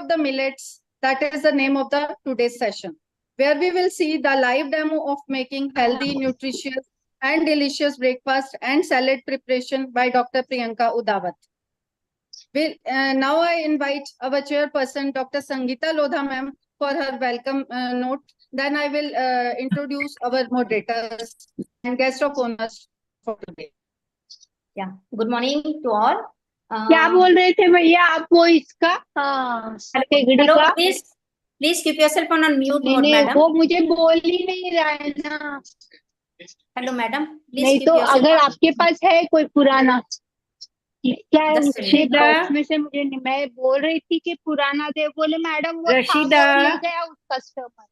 of the millets. That is the name of the today's session, where we will see the live demo of making healthy, nutritious, and delicious breakfast and salad preparation by Dr. Priyanka Udawat. Now I invite our chairperson, Dr. Sangita Lodha ma'am, for her welcome note. Then I will introduce our moderators and guest of honors for today. Yeah. Good morning to all. क्या बोल रहे थे भैया आप वो इसका Hello, please keep yourself on mute mode, madam. वो मुझे बोल ही नहीं रहा है ना. Hello, madam. Please नहीं keep तो yourself अगर on. आपके पास है कोई पुराना क्या है उसके रशीदा, बॉक्स में से मुझे नहीं, मैं बोल रही थी कि पुराना दे, बोले मैडम वो रशीदा, था, वो ले गया उस कस्टमर.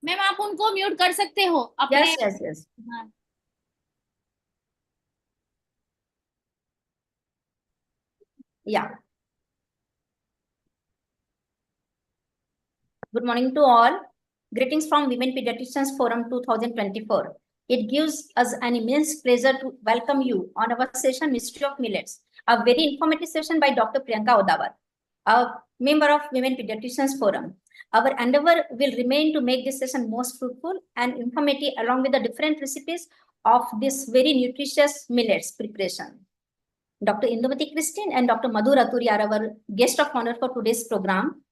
मैम आप उनको म्यूट कर सकते हो अपने. yes. हाँ. Yeah. Good morning to all. Greetings from Women Pediatricians Forum 2024. It gives us an immense pleasure to welcome you on our session Mystery of Millets, a very informative session by Dr. Priyanka Udawat, a member of Women Pediatricians Forum. Our endeavor will remain to make this session most fruitful and informative along with the different recipes of this very nutritious millets preparation. Dr. Indumati Christine and Dr. Madhu Raturi are our guest of honor for today's program.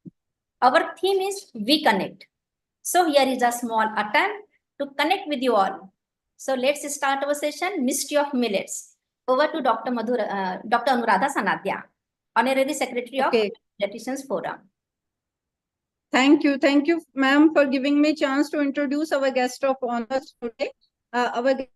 Our theme is We Connect. So here is a small attempt to connect with you all. So let's start our session, Mystery of Millets. Over to Dr. Dr. Anuradha Sanadhya, Honorary Secretary of Pediatricians Forum. Thank you, ma'am, for giving me a chance to introduce our guest of honors today. Our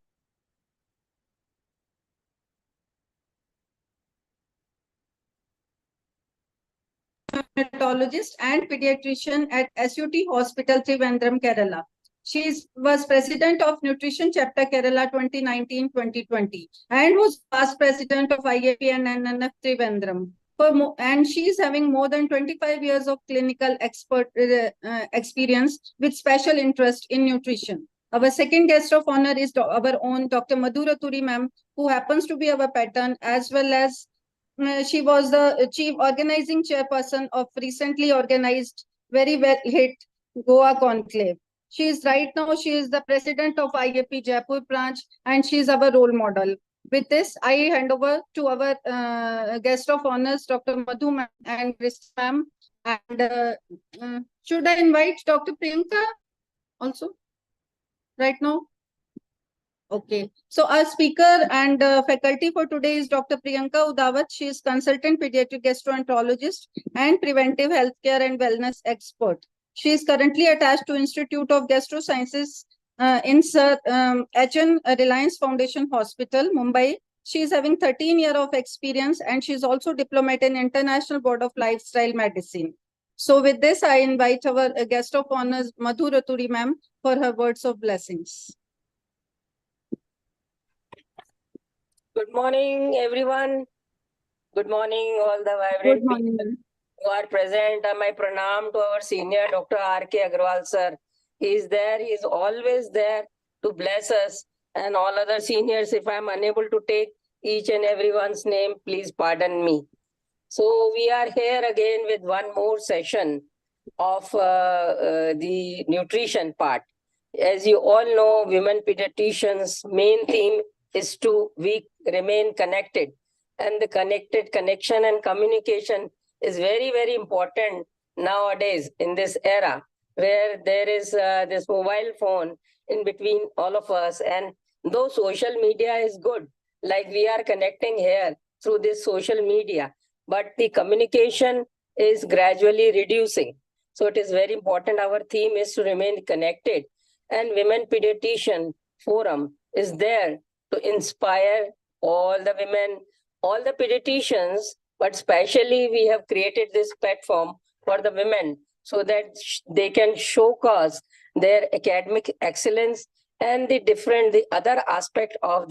neonatologist and pediatrician at SUT Hospital, Trivandrum, Kerala. She was president of Nutrition Chapter Kerala 2019-2020 and was past president of IAP and NNF Trivandrum. And she is having more than 25 years of clinical experience with special interest in nutrition. Our second guest of honor is our own Dr. Madhu Raturi ma'am, who happens to be our patron, as well as she was the chief organizing chairperson of recently organized very well hit Goa Conclave. She is the president of IAP Jaipur branch, and she is our role model. With this, I hand over to our guest of honors, Dr. Madhu ma'am and Chris ma'am. And should I invite Dr. Priyanka also right now? Okay, so our speaker and faculty for today is Dr. Priyanka Udawat. She is consultant pediatric gastroenterologist and preventive healthcare and wellness expert. She is currently attached to Institute of Gastrosciences in Sir HN Reliance Foundation Hospital, Mumbai. She is having 13 years of experience, and she is also diplomat in International Board of Lifestyle Medicine. So with this, I invite our guest of honors, Madhu Raturi ma'am, for her words of blessings. Good morning, everyone. Good morning, all the vibrant people who are present. My pranam to our senior Dr. R.K. Agarwal sir. He is there. He is always there to bless us. And all other seniors, if I am unable to take each and everyone's name, please pardon me. So we are here again with one more session of the nutrition part. As you all know, women pediatricians' main theme is to remain connected, and the connection and communication is very, very important nowadays in this era where there is this mobile phone in between all of us. And though social media is good, like we are connecting here through this social media, but the communication is gradually reducing. So it is very important. Our theme is to remain connected, and Women Pediatrician Forum is there to inspire all the women, all the pediatricians, but especially we have created this platform for the women so that they can showcase their academic excellence and the other aspect of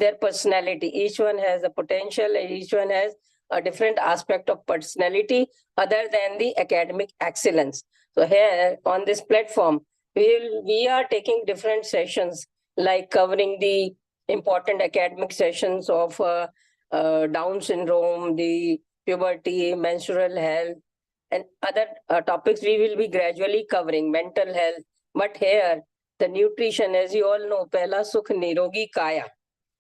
their personality. Each one has a potential, and each one has a different aspect of personality other than the academic excellence. So here on this platform, we are taking different sessions, like covering the important academic sessions of Down syndrome, the puberty, menstrual health, and other topics we will be gradually covering, mental health. But here, the nutrition, as you all know, Pehla Sukh Nirogi Kaya.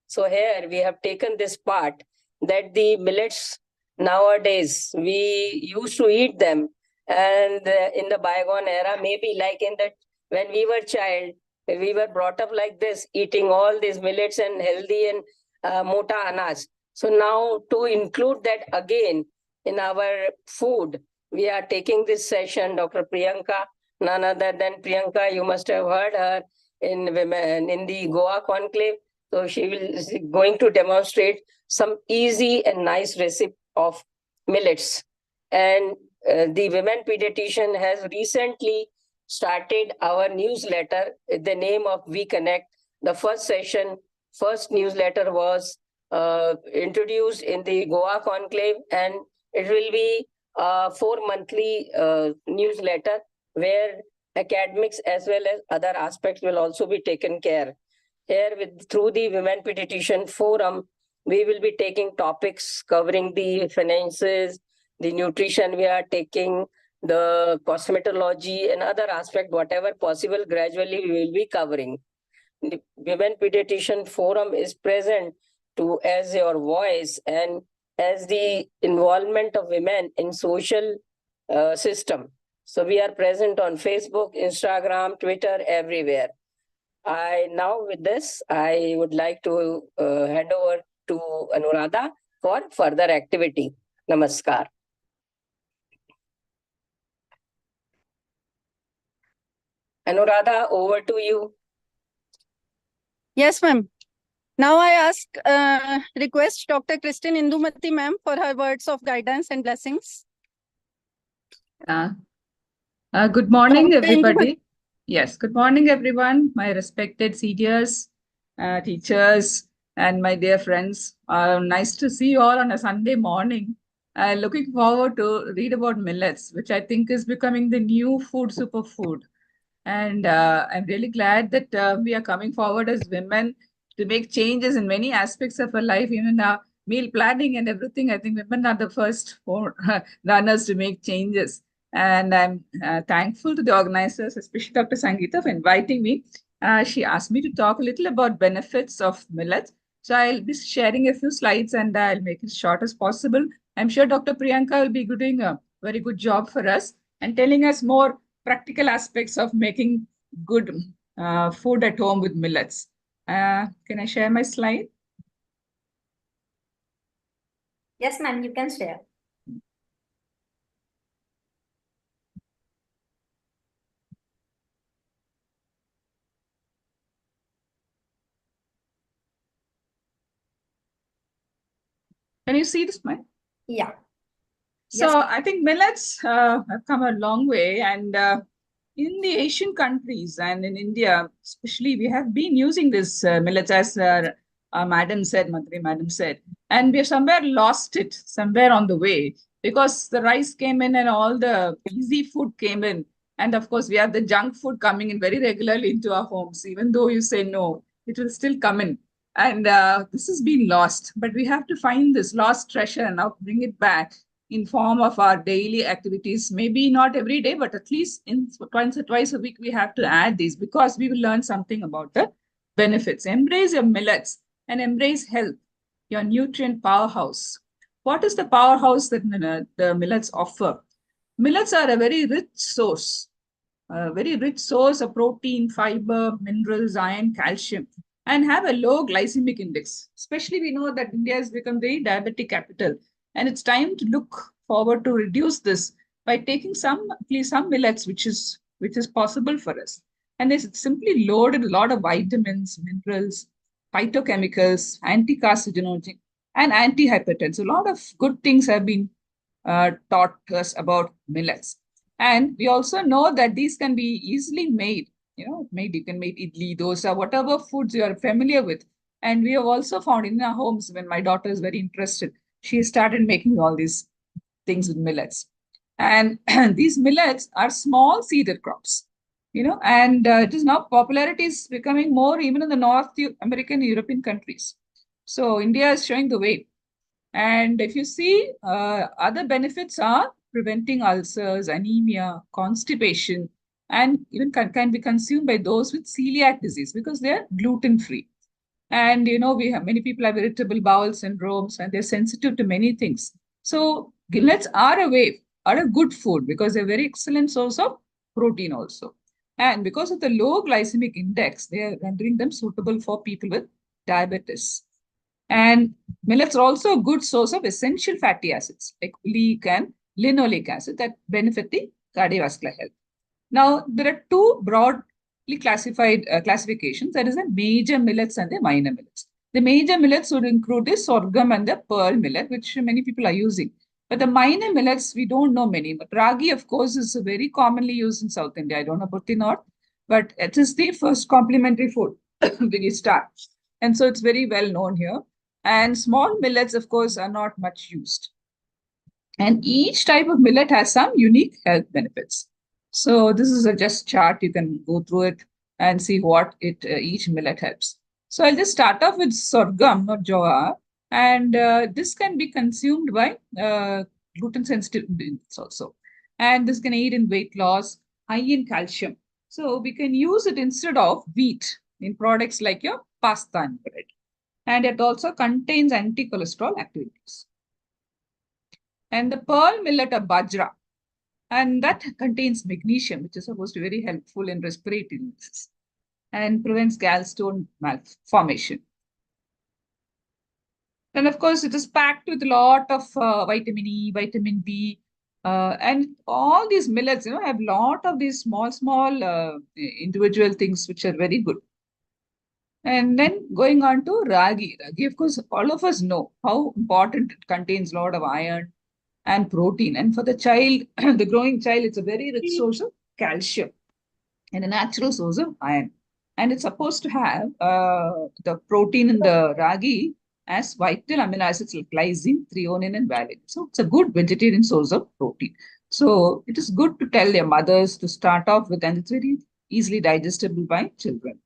So here we have taken this part that the millets nowadays, we used to eat them. And in the bygone era, maybe like in the, when we were child, we were brought up like this, eating all these millets and healthy and mota anaj. So now to include that again in our food, we are taking this session, Dr. Priyanka, none other than Priyanka, you must have heard her in women in the Goa conclave. So she will is going to demonstrate some easy and nice recipe of millets. And the women pediatrician has recently started our newsletter with the name of We Connect. The first session, first newsletter was introduced in the Goa conclave, and it will be a 4-monthly newsletter where academics as well as other aspects will also be taken care. Here, through the Women Pediatrician Forum, we will be taking topics covering the finances, the nutrition we are taking, the cosmetology and other aspect, whatever possible, gradually we will be covering. The Women Pediatrician Forum is present to as your voice and as the involvement of women in social system. So we are present on Facebook, Instagram, Twitter, everywhere. Now with this, I would like to hand over to Anuradha for further activity. Namaskar. Anuradha, over to you. Yes, ma'am. Now I request Dr. Christine Indumati, ma'am, for her words of guidance and blessings. Good morning, Dr. everybody. Yes, good morning, everyone. My respected seniors, teachers, and my dear friends. Nice to see you all on a Sunday morning. Looking forward to read about millets, which I think is becoming the new food superfood. And I'm really glad that we are coming forward as women to make changes in many aspects of our life, even our meal planning and everything. I think women are the first runners to make changes. And I'm thankful to the organizers, especially Dr. Sangita, for inviting me. She asked me to talk a little about benefits of millets. So I'll be sharing a few slides and I'll make it short as possible. I'm sure Dr. Priyanka will be doing a very good job for us and telling us more practical aspects of making good food at home with millets. Can I share my slide? Yes, ma'am, you can share. Can you see this, Mike? Yeah. So Yes. I think millets have come a long way, and in the Asian countries and in India, especially, we have been using this millets as Madam said, Mantri Madam said, and we have somewhere lost it somewhere on the way because the rice came in and all the easy food came in. And of course, we have the junk food coming in very regularly into our homes. Even though you say no, it will still come in. And this has been lost, but we have to find this lost treasure and now bring it back in form of our daily activities. Maybe not every day, but at least once or twice a week, we have to add these because we will learn something about the benefits. Embrace your millets and embrace health, your nutrient powerhouse. What is the powerhouse that the millets offer? Millets are a very rich source of protein, fiber, minerals, iron, calcium, and have a low glycemic index. Especially we know that India has become the diabetic capital, and it's time to look forward to reduce this by taking at least some millets, which is possible for us. And it's simply loaded a lot of vitamins, minerals, phytochemicals, anti-carcinogenic, and antihypertensive. A lot of good things have been taught us about millets. And we also know that these can be easily made. You can make idli, dosa, whatever foods you are familiar with. And we have also found in our homes, when my daughter is very interested, she started making all these things with millets. And these millets are small seeded crops, and it is now popularity is becoming more even in the North American, European countries. So India is showing the way. And if you see, other benefits are preventing ulcers, anemia, constipation, and even can be consumed by those with celiac disease because they are gluten-free. And we have many people have irritable bowel syndromes and they're sensitive to many things. So millets are a good food because they're a very excellent source of protein also. And because of the low glycemic index, they are rendering them suitable for people with diabetes. And millets are also a good source of essential fatty acids like oleic and linoleic acid that benefit the cardiovascular health. Now, there are two broadly classified classifications. That is the major millets and the minor millets. The major millets would include the sorghum and the pearl millet, which many people are using. But the minor millets, we don't know many. But ragi, of course, is very commonly used in South India. I don't know about the North, but it is the first complementary food we start. And so it's very well known here. And small millets, of course, are not much used. And each type of millet has some unique health benefits. So this is a just chart. You can go through it and see what each millet helps. So I'll just start off with sorghum or jowar. And this can be consumed by gluten sensitive individuals also. And this can aid in weight loss, high in calcium. So we can use it instead of wheat in products like your pasta and bread. And it also contains anti-cholesterol activities. And the pearl millet or bajra, and that contains magnesium, which is supposed to be very helpful in respiratory illnesses and prevents gallstone malformation. And of course, it is packed with a lot of vitamin E, vitamin B, and all these millets, have a lot of these small individual things which are very good. And then going on to ragi. Ragi, of course, all of us know how important it contains a lot of iron and protein. And for the child, the growing child, it's a very rich source of calcium and a natural source of iron. And it's supposed to have the protein in the ragi as vital amino acids like lysine, threonine, and valine. So it's a good vegetarian source of protein. So it is good to tell their mothers to start off with, and it's very easily digestible by children.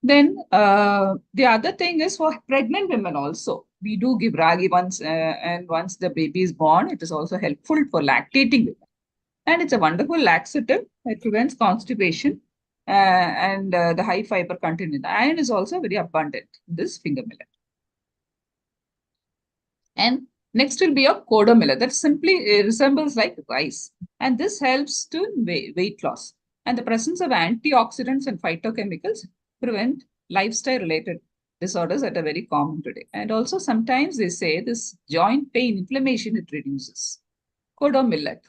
Then the other thing is for pregnant women also. We do give ragi once, and once the baby is born, it is also helpful for lactating women. And it's a wonderful laxative. It prevents constipation and the high fiber content in the iron is also very abundant in this finger millet. And next will be a kodo millet that simply resembles like rice. And this helps to weight loss. And the presence of antioxidants and phytochemicals prevent lifestyle-related disorders that are very common today. And also sometimes they say this joint pain, inflammation, it reduces. Kodo millet.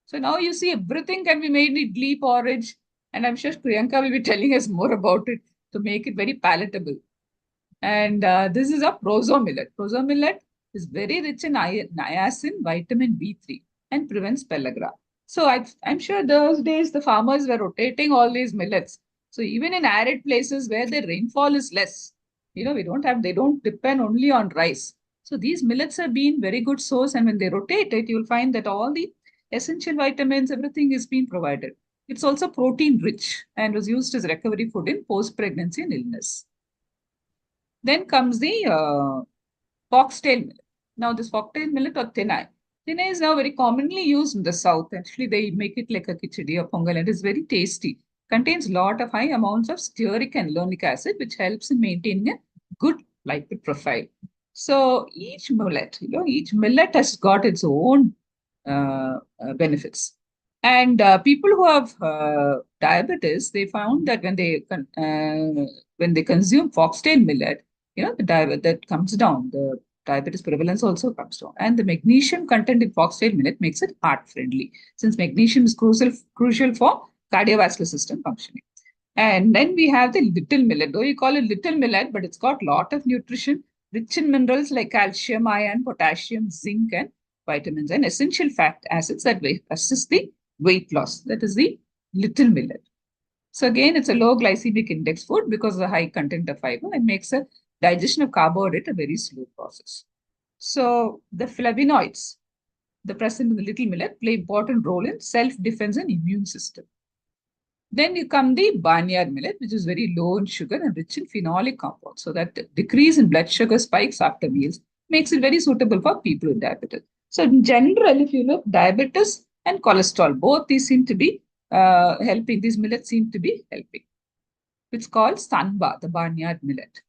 So now you see everything can be made in idli, porridge, and I'm sure Priyanka will be telling us more about it to make it very palatable. And this is a proso millet. Proso millet is very rich in niacin, vitamin B3, and prevents pellagra. So I'm sure those days the farmers were rotating all these millets. So even in arid places where the rainfall is less, they don't depend only on rice. So these millets have been very good source, and when they rotate it, you'll find that all the essential vitamins, everything is being provided. It's also protein rich and was used as recovery food in post-pregnancy and illness. Then comes the foxtail millet. Now this foxtail millet or thenai. Thenai is now very commonly used in the south. Actually, they make it like a khichdi or pongal, and it is very tasty. Contains a lot of high amounts of stearic and linoleic acid, which helps in maintaining a good lipid profile. So each millet has got its own benefits. And people who have diabetes, they found that when they consume foxtail millet, the diabetes that comes down, the diabetes prevalence also comes down. And the magnesium content in foxtail millet makes it heart friendly, since magnesium is crucial for cardiovascular system functioning. And then we have the little millet. Though you call it little millet, but it's got a lot of nutrition, rich in minerals like calcium, iron, potassium, zinc, and vitamins, and essential fat acids that assist the weight loss. That is the little millet. So again, it's a low glycemic index food because of the high content of fiber and makes a digestion of carbohydrate a very slow process. So the flavonoids, the present in the little millet, play important role in self-defense and immune system. Then you come the barnyard millet, which is very low in sugar and rich in phenolic compounds. So that decrease in blood sugar spikes after meals makes it very suitable for people with diabetes. So in general, if you look, diabetes and cholesterol, both these seem to be helping. These millets seem to be helping. It's called Sanba, the barnyard millet.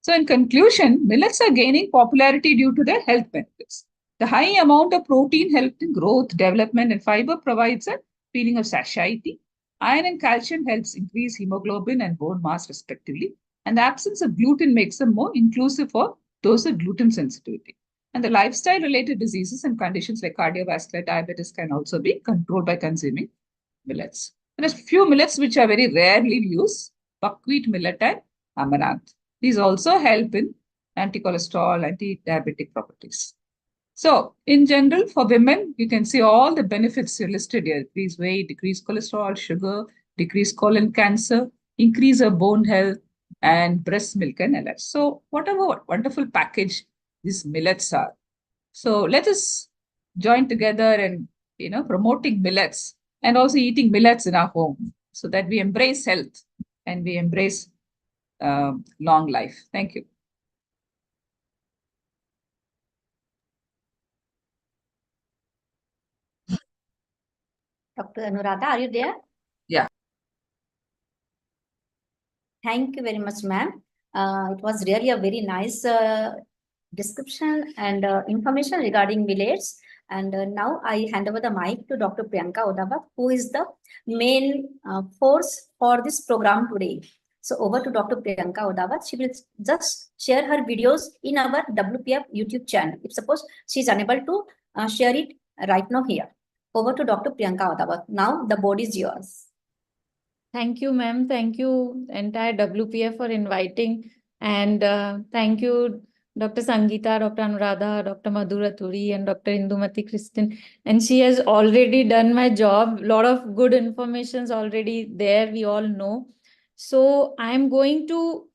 So in conclusion, millets are gaining popularity due to their health benefits. The high amount of protein helps in growth, development, and fiber provides a feeling of satiety. Iron and calcium helps increase hemoglobin and bone mass respectively. And the absence of gluten makes them more inclusive for those with gluten sensitivity. And the lifestyle-related diseases and conditions like cardiovascular diabetes can also be controlled by consuming millets. There are few millets which are very rarely used: buckwheat millet and amaranth. These also help in anti-cholesterol, anti-diabetic properties. So, in general, for women, you can see all the benefits you listed here: decrease weight, decrease cholesterol, sugar, decrease colon cancer, increase of bone health, and breast milk and LH. So, what a wonderful package these millets are. So, let us join together and promoting millets and also eating millets in our home so that we embrace health and we embrace long life. Thank you. Dr. Anuradha, are you there? Yeah. Thank you very much, ma'am. It was really a very nice description and information regarding millets. And now I hand over the mic to Dr. Priyanka Odawat, who is the main force for this program today. So over to Dr. Priyanka Odawat. She will just share her videos in our WPF YouTube channel. If suppose she is unable to share it right now here. Over to Dr. Priyanka Odawat. Now the board is yours. Thank you, ma'am. Thank you, entire WPF, for inviting. And thank you, Dr. Sangita, Dr. Anuradha, Dr. Madhura Thuri, and Dr. Indumati Kristin. And she has already done my job. A lot of good information is already there, we all know. So I'm going to,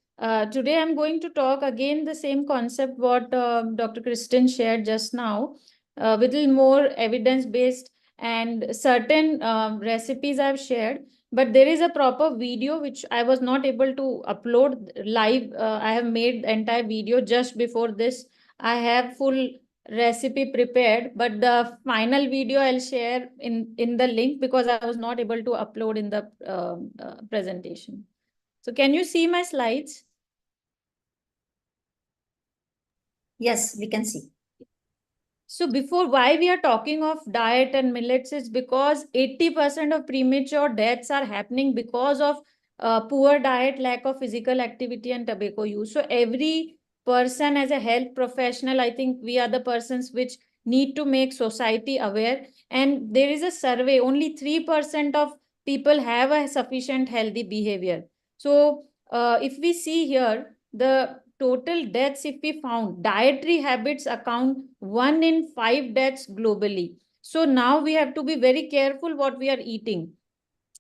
today I'm going to talk again the same concept what Dr. Kristin shared just now, with a little more evidence-based and certain recipes I've shared. But there is a proper video which I was not able to upload live. I have made the entire video just before this. I have full recipe prepared, but the final video I'll share in the link because I was not able to upload in the presentation. So can you see my slides? Yes, we can see. So before, why we are talking of diet and millets is because 80% of premature deaths are happening because of poor diet, lack of physical activity, and tobacco use. So every person as a health professional, I think we are the persons which need to make society aware. And there is a survey, only 3% of people have a sufficient healthy behavior. So if we see here, the total deaths, if we found, dietary habits account 1 in 5 deaths globally. So now we have to be very careful what we are eating.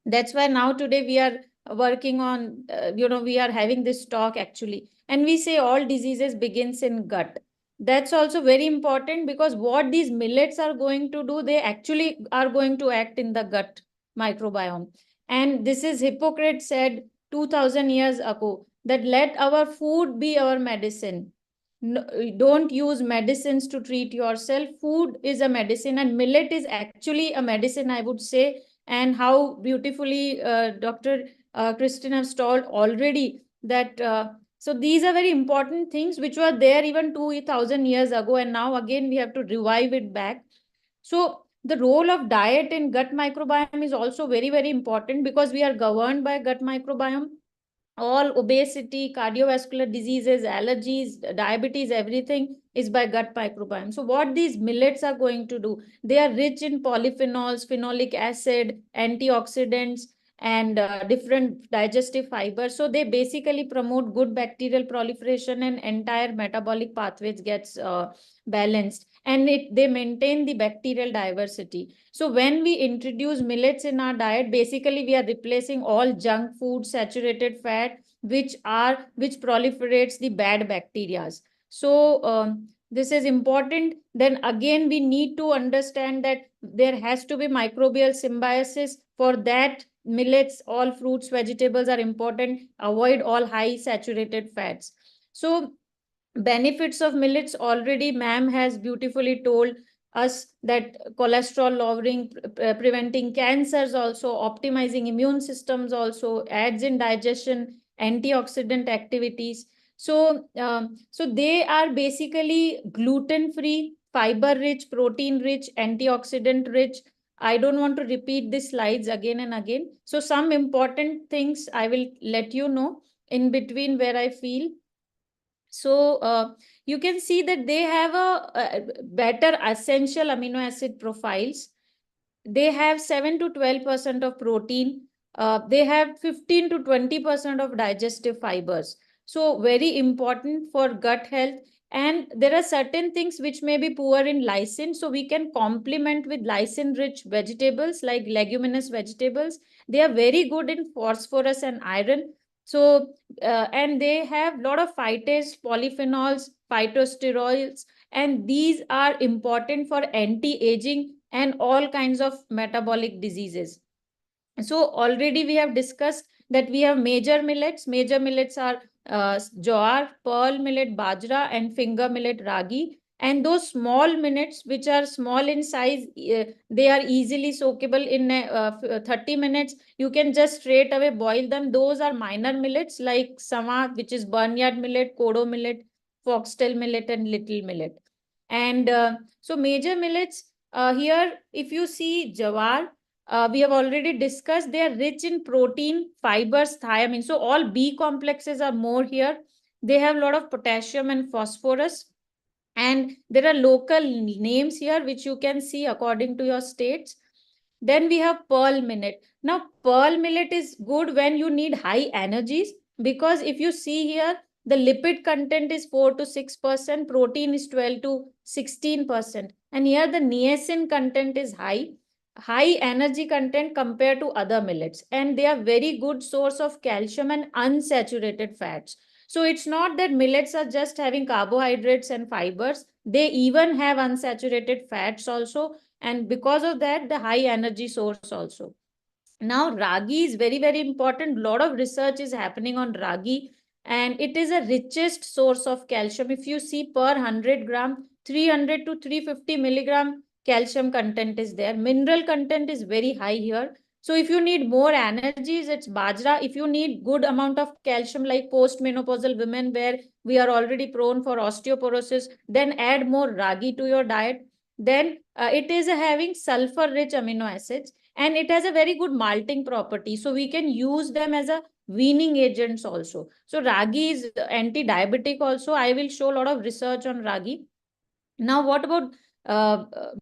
That's why now today we are working on, we are having this talk actually. And we say all diseases begins in gut. That's also very important because what these millets are going to do, they actually are going to act in the gut microbiome. And this is Hippocrates said 2000 years ago, that let our food be our medicine. No, don't use medicines to treat yourself. Food is a medicine, and millet is actually a medicine, I would say. And how beautifully Dr. Kristin has told already that so these are very important things which were there even 2000 years ago, and now again we have to revive it back. So the role of diet in gut microbiome is also very, very important because we are governed by gut microbiome. All obesity, cardiovascular diseases, allergies, diabetes, everything is by gut microbiome. So what these millets are going to do, they are rich in polyphenols, phenolic acid, antioxidants, and different digestive fibers. So they basically promote good bacterial proliferation and entire metabolic pathways gets balanced. And they maintain the bacterial diversity. So when we introduce millets in our diet, basically we are replacing all junk food, saturated fat, which proliferates the bad bacteria. So this is important. Then again, we need to understand that there has to be microbial symbiosis. For that, millets, all fruits, vegetables are important. Avoid all high saturated fats. So benefits of millets already ma'am has beautifully told us, that cholesterol lowering, preventing cancers also, optimizing immune systems also, aids in digestion, antioxidant activities. So so they are basically gluten free, fiber rich, protein rich, antioxidant rich. I don't want to repeat these slides again and again. So some important things I will let you know in between where I feel. So you can see that they have a better essential amino acid profiles. They have 7 to 12% of protein. They have 15 to 20% of digestive fibers. So very important for gut health. And there are certain things which may be poor in lysine. So we can complement with lysine rich vegetables like leguminous vegetables. They are very good in phosphorus and iron. So and they have a lot of phytates, polyphenols, phytosterols, and these are important for anti-aging and all kinds of metabolic diseases. So already we have discussed that we have major millets. Major millets are jowar, pearl millet, bajra, and finger millet, ragi. And those small millets, which are small in size, they are easily soakable in 30 minutes. You can just straight away boil them. Those are minor millets like sama, which is barnyard millet, kodo millet, foxtail millet, and little millet. And so major millets, here, if you see jawar, we have already discussed, they are rich in protein, fibers, thiamine. So all B complexes are more here. They have a lot of potassium and phosphorus. And there are local names here, which you can see according to your states. Then we have pearl millet. Now, pearl millet is good when you need high energies, because if you see here, the lipid content is 4 to 6%, protein is 12 to 16%. And here the niacin content is high energy content compared to other millets. And they are very good source of calcium and unsaturated fats. So it's not that millets are just having carbohydrates and fibers. They even have unsaturated fats also. And because of that, the high energy source also. Now, ragi is very, very important. A lot of research is happening on ragi, and it is a richest source of calcium. If you see per 100 gram, 300 to 350 milligram calcium content is there. Mineral content is very high here. So if you need more energies, it's bajra. If you need good amount of calcium, like postmenopausal women where we are already prone for osteoporosis, then add more ragi to your diet. Then it is having sulfur rich amino acids, and it has a very good malting property. So we can use them as a weaning agents also. So ragi is anti-diabetic also. I will show a lot of research on ragi. Now, what about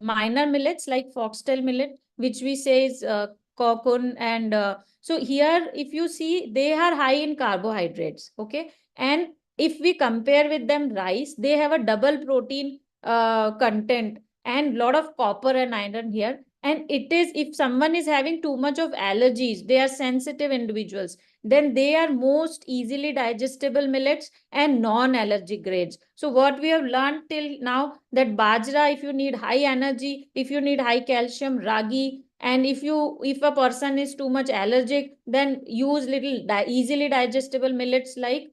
minor millets like foxtail millet, which we say is cocoon? And so here, if you see, they are high in carbohydrates. Okay. And if we compare with them rice, they have a double protein content and lot of copper and iron here. And it is, if someone is having too much of allergies, they are sensitive individuals, then they are most easily digestible millets and non-allergic grades. So what we have learned till now, that bajra, if you need high energy, if you need high calcium, ragi, and if a person is too much allergic, then use little easily digestible millets like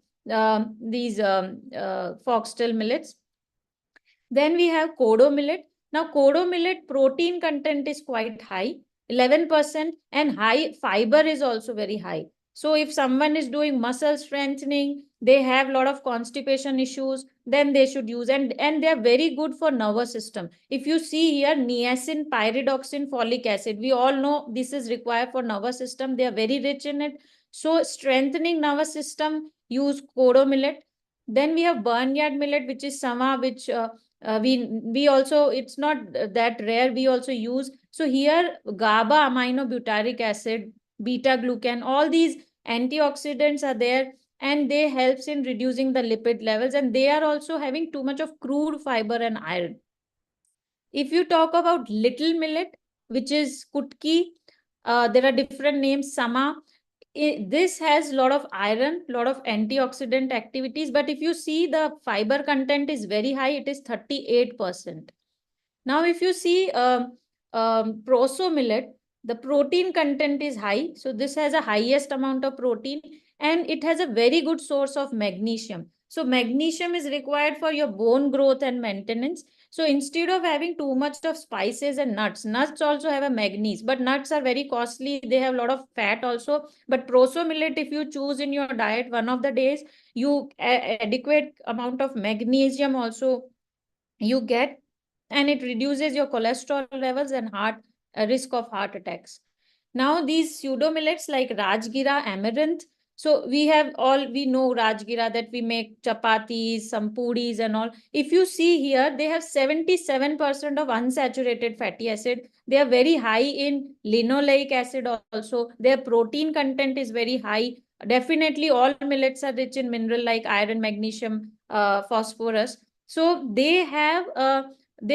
these foxtail millets. Then we have kodo millet. Now, kodo millet protein content is quite high, 11%, and high fiber is also very high. So if someone is doing muscle strengthening, they have a lot of constipation issues, then they should use, and they are very good for nervous system. If you see here, niacin, pyridoxine, folic acid, we all know this is required for nervous system. They are very rich in it. So strengthening nervous system, use kodo millet. Then we have barnyard millet, which is sama, which we also, it's not that rare, we also use. So here GABA aminobutyric acid, beta glucan, all these antioxidants are there, and they helps in reducing the lipid levels, and they are also having too much of crude fiber and iron. If you talk about little millet, which is kutki, there are different names, sama. This has a lot of iron, lot of antioxidant activities, but if you see, the fiber content is very high, it is 38%. Now, if you see proso millet, the protein content is high. So this has a highest amount of protein, and it has a very good source of magnesium. So magnesium is required for your bone growth and maintenance. So instead of having too much of spices and nuts also have a magnesium, but nuts are very costly. They have a lot of fat also. But proso millet, if you choose in your diet one of the days, you adequate amount of magnesium also you get, and it reduces your cholesterol levels and risk of heart attacks. Now these pseudo millets like Rajgira, Amaranth. So we know Rajgira, that we make chapatis, some puris and all. If you see here, they have 77% of unsaturated fatty acid. They are very high in linoleic acid also. Their protein content is very high. Definitely all millets are rich in mineral like iron, magnesium, phosphorus. So they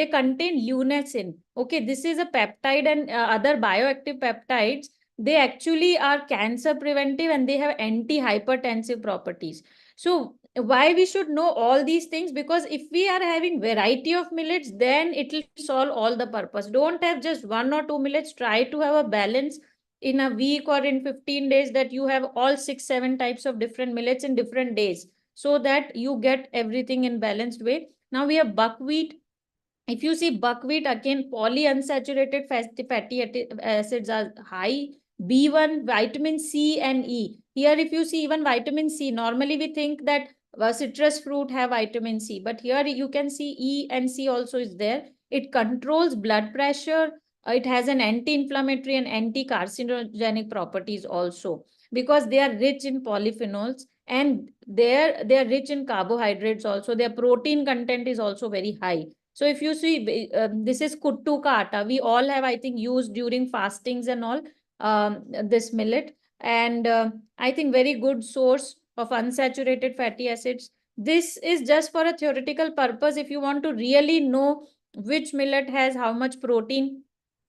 contain lunasin. Okay, this is a peptide, and other bioactive peptides. They actually are cancer preventive and they have anti-hypertensive properties. So why we should know all these things? Because if we are having variety of millets, then it will solve all the purpose. Don't have just one or two millets. Try to have a balance in a week or in 15 days, that you have all 6-7 types of different millets in different days, so that you get everything in balanced way. Now we have buckwheat. If you see buckwheat, again, polyunsaturated fatty acids are high. B1, vitamin C and E. Here, if you see even vitamin C, normally we think that citrus fruit have vitamin C, but here you can see E and C also is there. It controls blood pressure. It has an anti-inflammatory and anti-carcinogenic properties also, because they are rich in polyphenols, and they are rich in carbohydrates also. Their protein content is also very high. So if you see, this is kuttu ka atta. We all have, I think, used during fastings and all, this millet. And I think very good source of unsaturated fatty acids. This is just for a theoretical purpose. If you want to really know which millet has how much protein,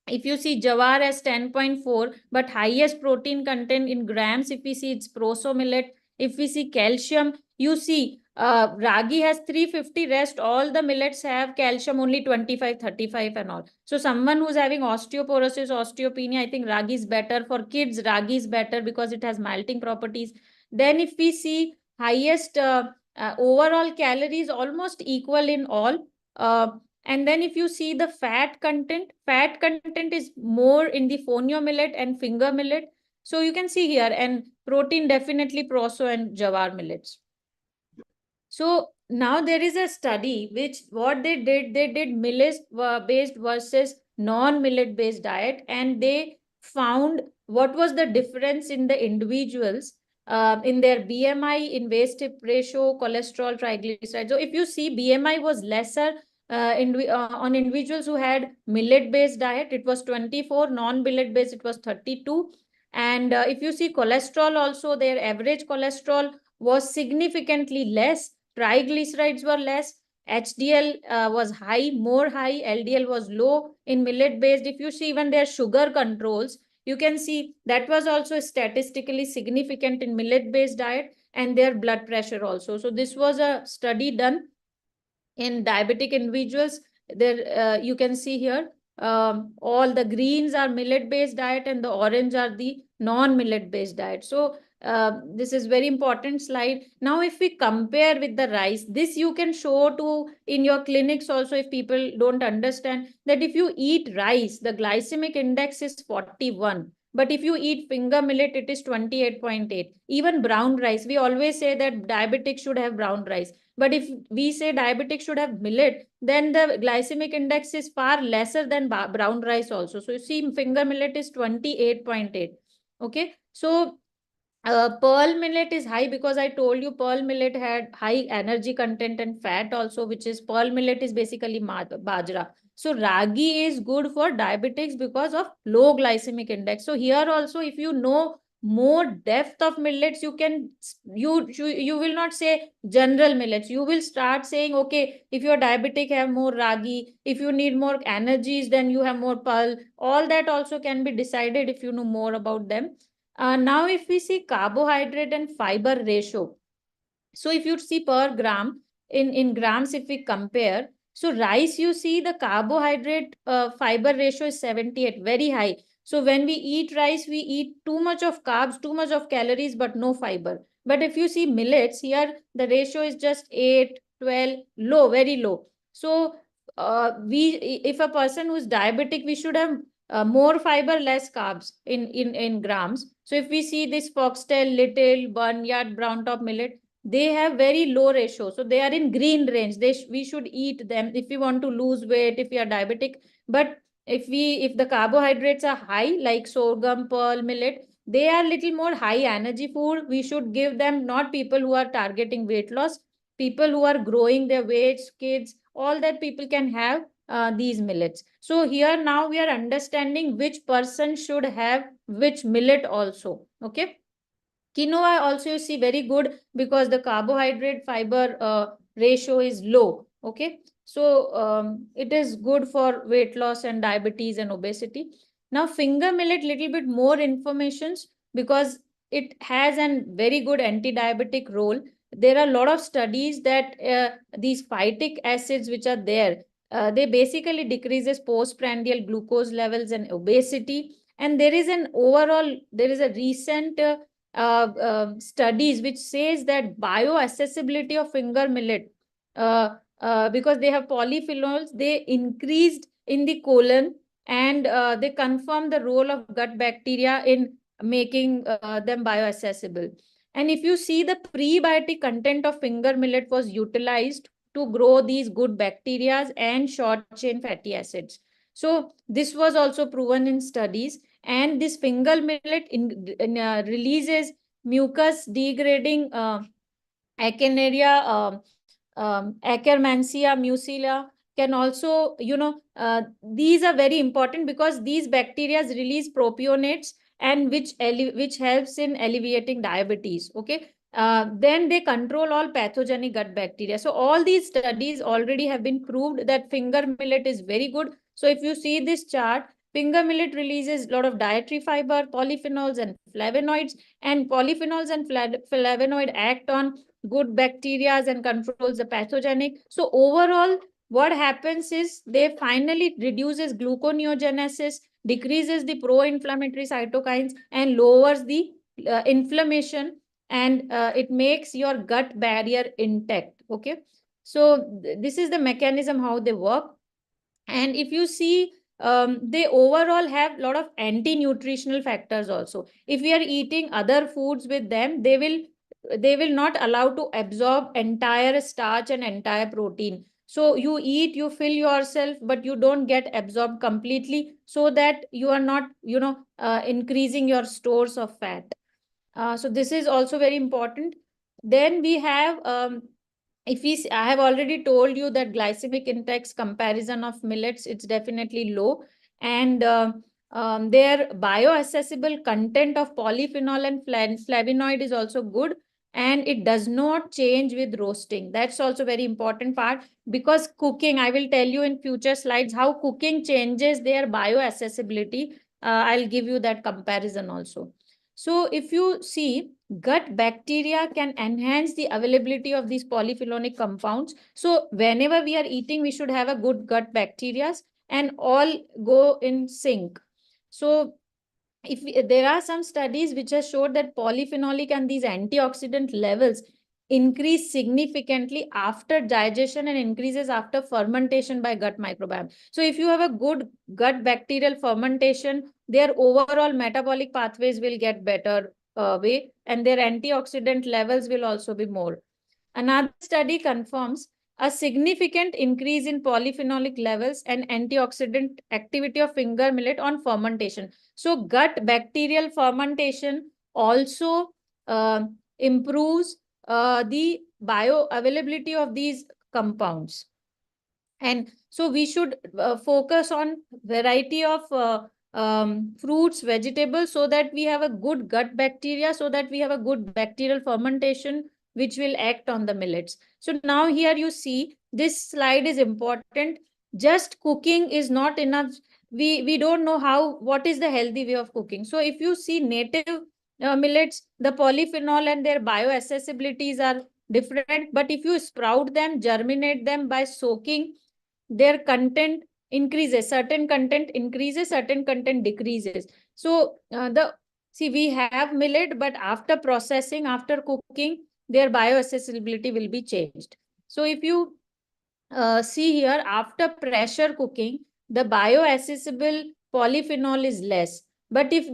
if you see jawar has 10.4, but highest protein content in grams, if we see it's proso millet. If we see calcium, you see ragi has 350, rest all the millets have calcium only 25, 35 and all. So someone who's having osteoporosis, osteopenia, I think ragi is better. For kids, ragi is better because it has melting properties. Then if we see highest overall calories, almost equal in all. And then if you see the fat content is more in the fonio millet and finger millet. So you can see here, and protein definitely proso and jawar millets. So now there is a study which what they did millet based versus non-millet based diet, and they found what was the difference in the individuals in their BMI, in waist hip ratio, cholesterol, triglycerides. So if you see, BMI was lesser on individuals who had millet based diet, it was 24, non-millet based it was 32. And if you see cholesterol also, their average cholesterol was significantly less. Triglycerides were less. HDL was high, more high. LDL was low in millet based. If you see even their sugar controls, you can see that was also statistically significant in millet based diet, and their blood pressure also. So this was a study done in diabetic individuals. There you can see here, all the greens are millet based diet and the orange are the non-millet based diet. So this is very important slide. Now if we compare with the rice, this you can show to in your clinics also, if people don't understand that if you eat rice, the glycemic index is 41. But if you eat finger millet, it is 28.8. Even brown rice, we always say that diabetics should have brown rice. But if we say diabetic should have millet, then the glycemic index is far lesser than brown rice also. So you see finger millet is 28.8. Okay. So pearl millet is high because I told you pearl millet had high energy content and fat also, which is pearl millet is basically bajra. So ragi is good for diabetics because of low glycemic index. So here also, if you know more depth of millets, you can you will not say general millets. You will start saying, okay, if you're diabetic, have more ragi. If you need more energies, then you have more pearl. All that also can be decided if you know more about them. Now, if we see carbohydrate and fiber ratio, so if you see per gram, in grams, if we compare, so rice, you see the carbohydrate fiber ratio is 78, very high. So when we eat rice, we eat too much of carbs, too much of calories, but no fiber. But if you see millets, here the ratio is just 8, 12, low, very low. So if a person who's diabetic, we should have more fiber, less carbs in grams. So if we see this foxtail, little, barnyard, brown top millet, they have very low ratio. So they are in green range. We should eat them if we want to lose weight, if we are diabetic. But if the carbohydrates are high, like sorghum, pearl, millet, they are little more high energy food. We should give them, not people who are targeting weight loss, people who are growing their weights, kids, all that people can have these millets. So here now we are understanding which person should have which millet also. Okay. Quinoa also you see very good because the carbohydrate fiber ratio is low. Okay. So it is good for weight loss and diabetes and obesity. Now finger millet, little bit more informations because it has a very good anti-diabetic role. There are a lot of studies that these phytic acids which are there, they basically decreases postprandial glucose levels and obesity. And there is a recent studies which says that bioaccessibility of finger millet, because they have polyphenols, they increased in the colon, and they confirm the role of gut bacteria in making them bioaccessible. And if you see, the prebiotic content of finger millet was utilized to grow these good bacteria and short chain fatty acids. So this was also proven in studies. And this finger millet releases mucus degrading Echinacea, Akkermansia, mucila can also, these are very important because these bacteria release propionates, and which helps in alleviating diabetes. Okay. Then they control all pathogenic gut bacteria. So all these studies already have been proved that finger millet is very good. So if you see this chart, finger millet releases a lot of dietary fiber, polyphenols and flavonoids, and polyphenols and flavonoid act on good bacteria and controls the pathogenic. So overall, what happens is they finally reduces gluconeogenesis, decreases the pro-inflammatory cytokines, and lowers the inflammation, and it makes your gut barrier intact. Okay. So this is the mechanism how they work. And if you see, they overall have a lot of anti-nutritional factors also. If we are eating other foods with them, they will not allow to absorb entire starch and entire protein. So you eat, you fill yourself, but you don't get absorbed completely, so that you are not, increasing your stores of fat. So this is also very important. Then we have, I have already told you that glycemic index comparison of millets, it's definitely low. And their bioaccessible content of polyphenol and flavonoid is also good. And it does not change with roasting. That's also very important part, because cooking, I will tell you in future slides how cooking changes their bioaccessibility. I'll give you that comparison also. So if you see, gut bacteria can enhance the availability of these polyphenolic compounds. So whenever we are eating, we should have a good gut bacteria and all go in sync. So there are some studies which have showed that polyphenolic and these antioxidant levels increase significantly after digestion and increases after fermentation by gut microbiome. So if you have a good gut bacterial fermentation, their overall metabolic pathways will get better way, and their antioxidant levels will also be more. Another study confirms a significant increase in polyphenolic levels and antioxidant activity of finger millet on fermentation. So gut bacterial fermentation also improves the bioavailability of these compounds. And so we should focus on variety of fruits, vegetables, so that we have a good gut bacteria, so that we have a good bacterial fermentation, which will act on the millets. So now here you see, this slide is important. Just cooking is not enough. We don't know what is the healthy way of cooking. So if you see native millets, the polyphenol and their bioaccessibilities are different. But if you sprout them, germinate them by soaking, their content increases, certain content increases, certain content decreases. So See, we have millet, but after processing, after cooking, their bioaccessibility will be changed. So if you see here, after pressure cooking, the bioaccessible polyphenol is less. But if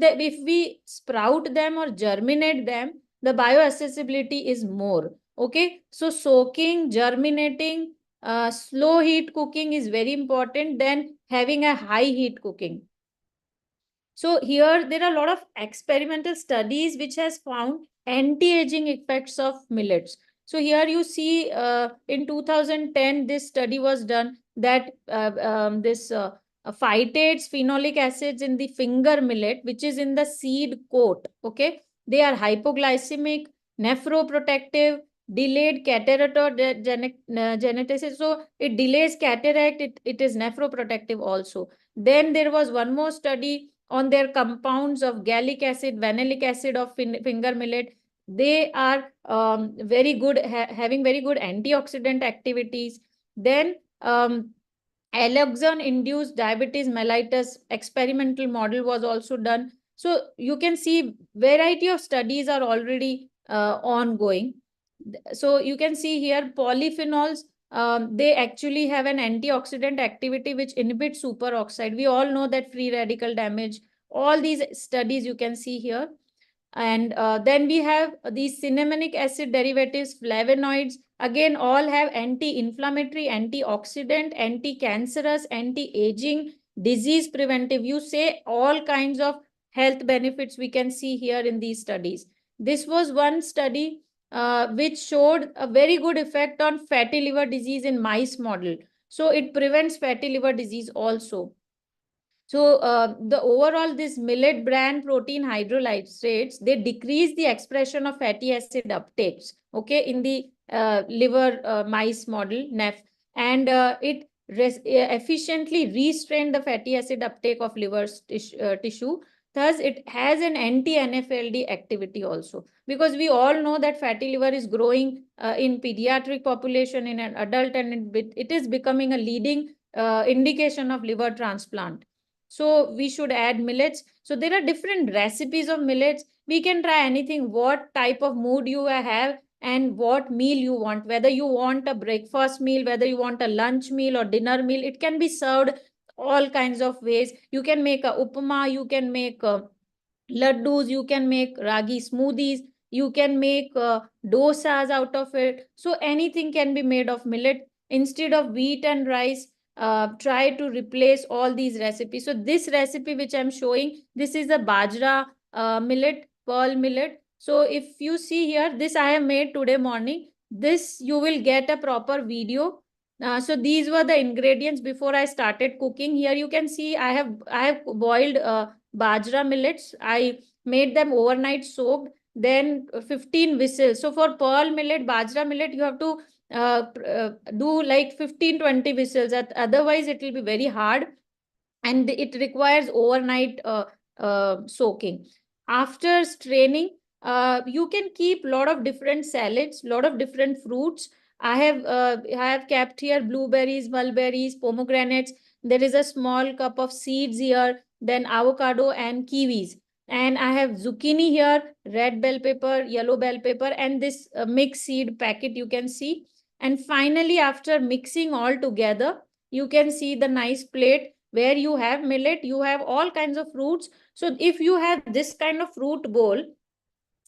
we sprout them or germinate them, the bioaccessibility is more. Okay, so soaking, germinating, slow heat cooking is very important than having a high heat cooking. So here there are a lot of experimental studies which has found anti-aging effects of millets. So here you see in 2010 this study was done that this phytates, phenolic acids in the finger millet, which is in the seed coat, okay, they are hypoglycemic, nephroprotective, delayed cataractogenesis. So it delays cataract, it is nephroprotective also. Then there was one more study on their compounds of gallic acid, vanillic acid of finger millet. They are very good, having very good antioxidant activities. Then alloxan-induced diabetes mellitus experimental model was also done. So you can see variety of studies are already ongoing. So you can see here polyphenols, they actually have an antioxidant activity which inhibits superoxide. We all know that free radical damage. All these studies you can see here. And then we have these cinnamonic acid derivatives, flavonoids, again, all have anti-inflammatory, antioxidant, anti-cancerous, anti-aging, disease preventive. You say all kinds of health benefits we can see here in these studies. This was one study which showed a very good effect on fatty liver disease in mice model. So it prevents fatty liver disease also. So the overall, this millet bran protein hydrolysates, they decrease the expression of fatty acid uptakes, okay, in the liver mice model, NEF, and it efficiently restrained the fatty acid uptake of liver tissue. Thus, it has an anti-NFLD activity also, because we all know that fatty liver is growing in pediatric population, in an adult, and it is becoming a leading indication of liver transplant. So we should add millets. So there are different recipes of millets. We can try anything, what type of mood you have and what meal you want, whether you want a breakfast meal, whether you want a lunch meal or dinner meal, it can be served all kinds of ways. You can make a upma, you can make laddus, you can make ragi smoothies, you can make dosas out of it. So anything can be made of millet. Instead of wheat and rice, try to replace all these recipes. So this recipe which I'm showing, this is a bajra millet, pearl millet. So if you see here, this I have made today morning. This you will get a proper video. So these were the ingredients before I started cooking. Here you can see I have boiled bajra millets. I made them overnight soaked, then 15 whistles. So for pearl millet, bajra millet, you have to do like 15-20 whistles. Otherwise, it will be very hard and it requires overnight soaking. After straining, you can keep a lot of different salads, lot of different fruits. I have kept here blueberries, mulberries, pomegranates. There is a small cup of seeds here, then avocado and kiwis. And I have zucchini here, red bell pepper, yellow bell pepper, and this mixed seed packet you can see. And finally, after mixing all together, you can see the nice plate where you have millet, you have all kinds of fruits. So if you have this kind of fruit bowl,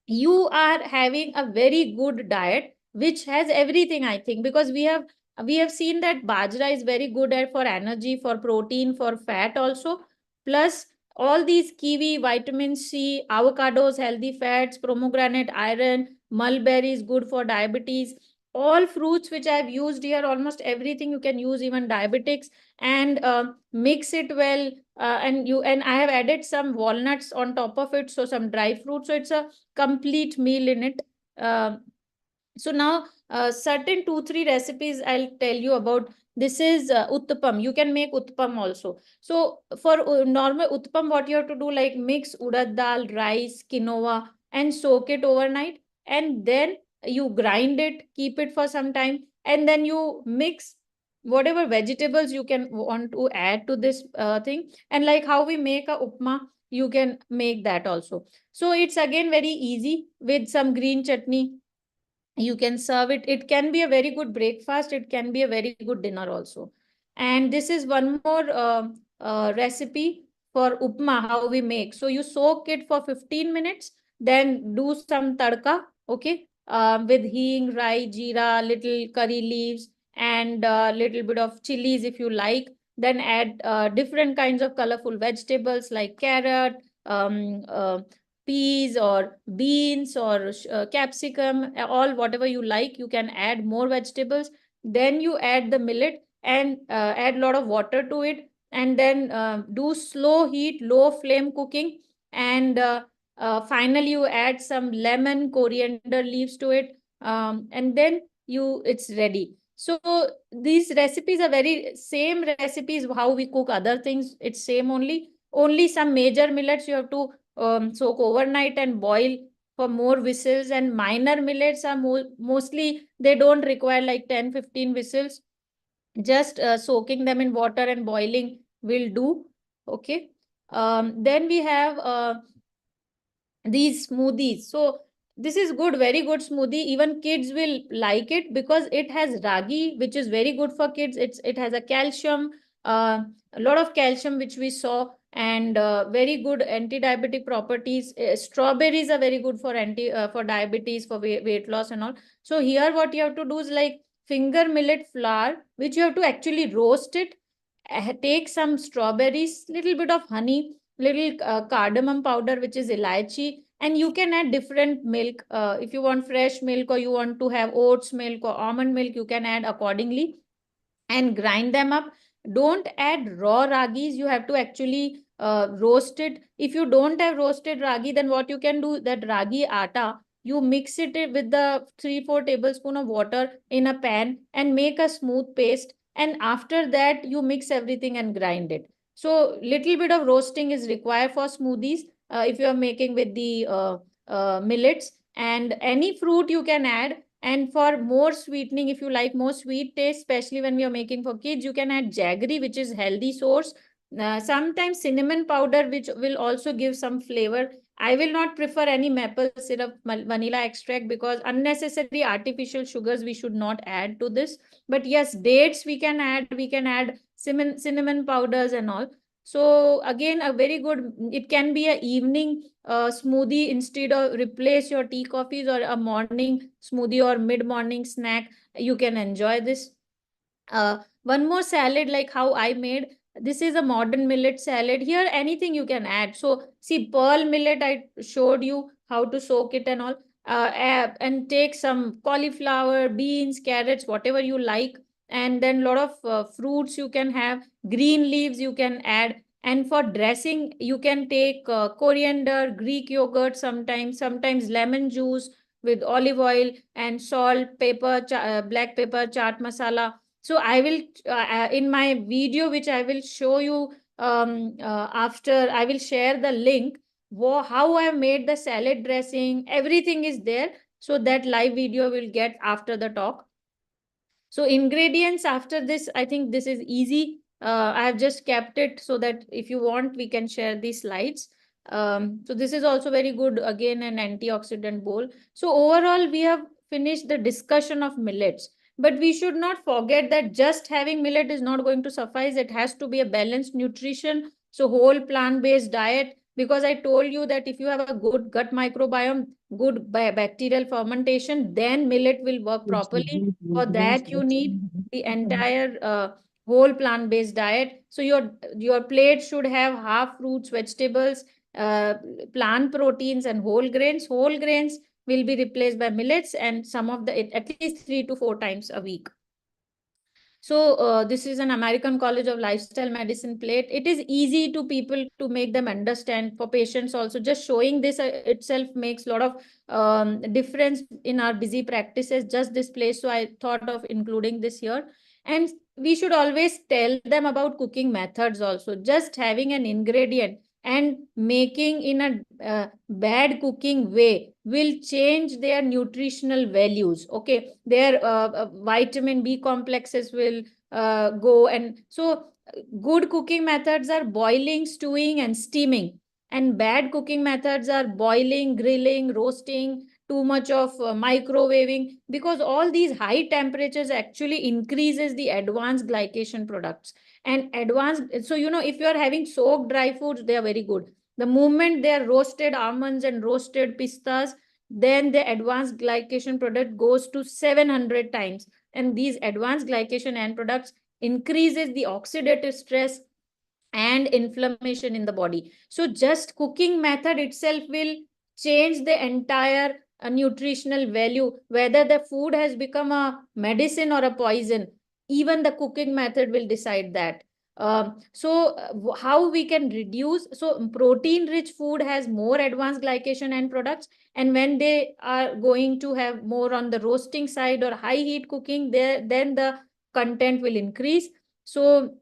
you are having a very good diet, which has everything, I think, because we have seen that bajra is very good at for energy, for protein, for fat also. Plus all these kiwi, vitamin C, avocados, healthy fats, pomegranate, iron, mulberries, good for diabetes. All fruits which I've used here, almost everything you can use, even diabetics, and mix it well. And I have added some walnuts on top of it, so some dry fruits. So it's a complete meal in it. So now certain 2-3 recipes I'll tell you about. This is uttapam. You can make uttapam also. So for normal uttapam, what you have to do, like mix urad dal, rice, quinoa, and soak it overnight. And then you grind it, keep it for some time, and then you mix whatever vegetables you can want to add to this thing. And like how we make a upma, you can make that also. So it's again very easy with some green chutney. You can serve it. It can be a very good breakfast. It can be a very good dinner also. And this is one more recipe for upma, how we make. So you soak it for 15 minutes, then do some tadka, okay, with hing, rai, jeera, little curry leaves, and little bit of chilies if you like. Then add different kinds of colorful vegetables like carrot, peas or beans or capsicum, all whatever you like. You can add more vegetables. Then you add the millet and add a lot of water to it, and then do slow heat, low flame cooking. And finally you add some lemon, coriander leaves to it, and then it's ready. So these recipes are very same recipes how we cook other things. It's same, only some major millets you have to soak overnight and boil for more whistles, and minor millets are mostly they don't require like 10-15 whistles. Just soaking them in water and boiling will do. Okay. Then we have these smoothies. So this is good, very good smoothie. Even kids will like it because it has ragi, which is very good for kids. It has a calcium, a lot of calcium, which we saw, and very good anti-diabetic properties. Strawberries are very good for for diabetes, for weight loss and all. So here what you have to do is like finger millet flour, which you have to actually roast it. Take some strawberries, little bit of honey, little cardamom powder, which is elaichi, and you can add different milk. If you want fresh milk or you want to have oats milk or almond milk, you can add accordingly and grind them up. Don't add raw ragis. You have to actually roast it. If you don't have roasted ragi, then what you can do, that ragi atta, you mix it with the 3-4 tablespoon of water in a pan and make a smooth paste. And after that, you mix everything and grind it. So little bit of roasting is required for smoothies if you are making with the millets. And any fruit you can add. And for more sweetening, if you like more sweet taste, especially when we are making for kids, you can add jaggery, which is healthy source. Sometimes cinnamon powder, which will also give some flavor. I will not prefer any maple syrup, vanilla extract, because unnecessary artificial sugars we should not add to this. But yes, dates we can add. We can add cinnamon powders and all. So again, a very good, it can be an evening smoothie instead of replace your tea, coffees, or a morning smoothie or mid-morning snack. You can enjoy this. One more salad, like how I made. This is a modern millet salad. Here, anything you can add. So see, pearl millet, I showed you how to soak it and all. And take some cauliflower, beans, carrots, whatever you like. And then a lot of fruits you can have. Green leaves you can add. And for dressing, you can take coriander, Greek yogurt sometimes lemon juice with olive oil and salt, pepper, black pepper, chaat masala. So I will, in my video, which I will show you after, I will share the link, how I made the salad dressing, everything is there. So that live video will get after the talk. So ingredients after this, I think this is easy. I have just kept it so that if you want, we can share these slides. So this is also very good, again, an antioxidant bowl. So overall, we have finished the discussion of millets. But we should not forget that just having millet is not going to suffice. It has to be a balanced nutrition. So whole plant-based diet, because I told you that if you have a good gut microbiome, good bacterial fermentation, then millet will work properly. For that, you need the entire whole plant-based diet. So your plate should have half fruits, vegetables, plant proteins, and whole grains. Whole grains will be replaced by millets, and some of the at least 3 to 4 times a week. So this is an American College of Lifestyle Medicine plate. It is easy to people to make them understand. For patients also, just showing this itself makes a lot of difference in our busy practices, just this place. So I thought of including this here. And we should always tell them about cooking methods also. Just having an ingredient and making in a bad cooking way will change their nutritional values. Okay, their vitamin B complexes will go. And so good cooking methods are boiling, stewing, and steaming. And bad cooking methods are boiling, grilling, roasting, too much of microwaving, because all these high temperatures actually increases the advanced glycation products. And advanced, so if you are having soaked dry foods, they are very good. The moment they are roasted almonds and roasted pistas, then the advanced glycation product goes to 700 times. And these advanced glycation end products increases the oxidative stress and inflammation in the body. So just cooking method itself will change the entire nutritional value, whether the food has become a medicine or a poison. Even the cooking method will decide that. How we can reduce? So protein rich food has more advanced glycation end products, and when they are going to have more on the roasting side or high heat cooking, then the content will increase. So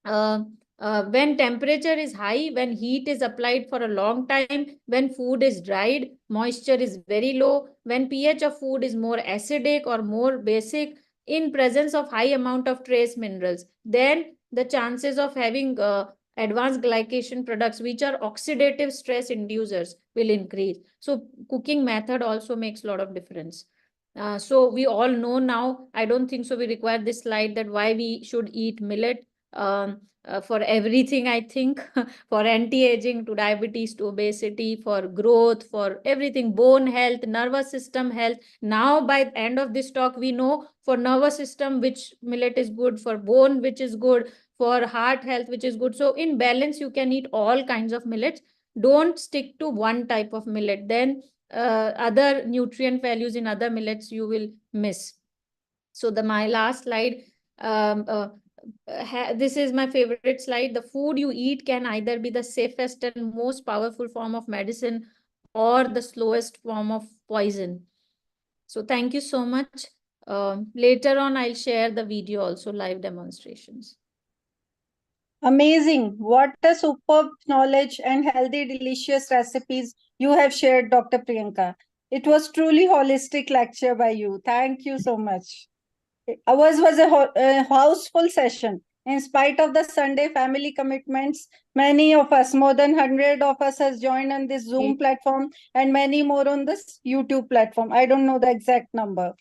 when temperature is high, when heat is applied for a long time, when food is dried, moisture is very low, when pH of food is more acidic or more basic, in presence of high amount of trace minerals, then the chances of having advanced glycation products, which are oxidative stress inducers, will increase. So cooking method also makes a lot of difference. So we all know now, I don't think so we require this slide, that why we should eat millet. For everything, I think, for anti-aging to diabetes to obesity, for growth, for everything, bone health, nervous system health. Now, by the end of this talk, we know for nervous system, which millet is good, for bone, which is good, for heart health, which is good. So in balance, you can eat all kinds of millets. Don't stick to one type of millet. Then other nutrient values in other millets you will miss. So my last slide, this is my favorite slide. The food you eat can either be the safest and most powerful form of medicine or the slowest form of poison. So thank you so much. Later on, I'll share the video also, live demonstrations. Amazing. What a superb knowledge and healthy, delicious recipes you have shared, Dr. Priyanka. It was truly holistic lecture by you. Thank you so much. Ours was a houseful session. In spite of the Sunday family commitments, many of us, more than 100 of us, has joined on this Zoom platform, and many more on this YouTube platform. I don't know the exact number.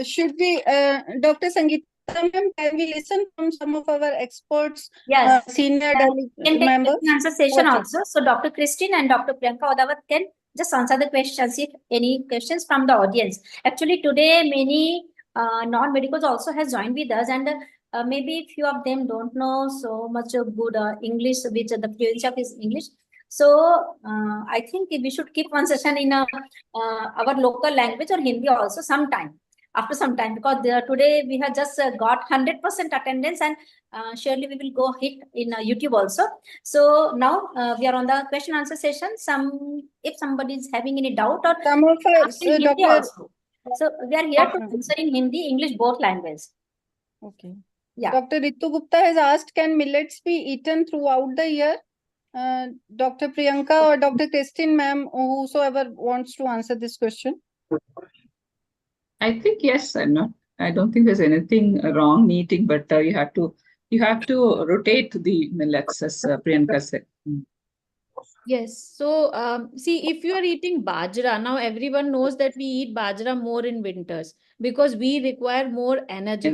Should we, Dr. Sangita, ma'am, can we listen from some of our experts, Yes. senior We can take members? question answer session Okay. also. So Dr. Christine and Dr. Priyanka Odawat can just answer the questions if any questions from the audience. Actually, today many non-medicals also has joined with us, and maybe few of them don't know so much of good English, which the fluency of is English. So I think we should keep one session in our local language or Hindi also sometime, after some time, because today we have just got 100% attendance, and surely we will go hit in YouTube also. So now we are on the question answer session. If somebody is having any doubt or Some of us, in Hindi Dr. also. So we are here to answer in Hindi, English, both languages. Okay. Yeah. Dr. Ritu Gupta has asked, can millets be eaten throughout the year? Dr. Priyanka or Dr. Christine, ma'am, whosoever wants to answer this question. I think yes. I don't think there's anything wrong eating, but you have to rotate the millets, as Priyanka said. Yes. So, see, if you are eating bajra, now everyone knows that we eat bajra more in winters because we require more energy.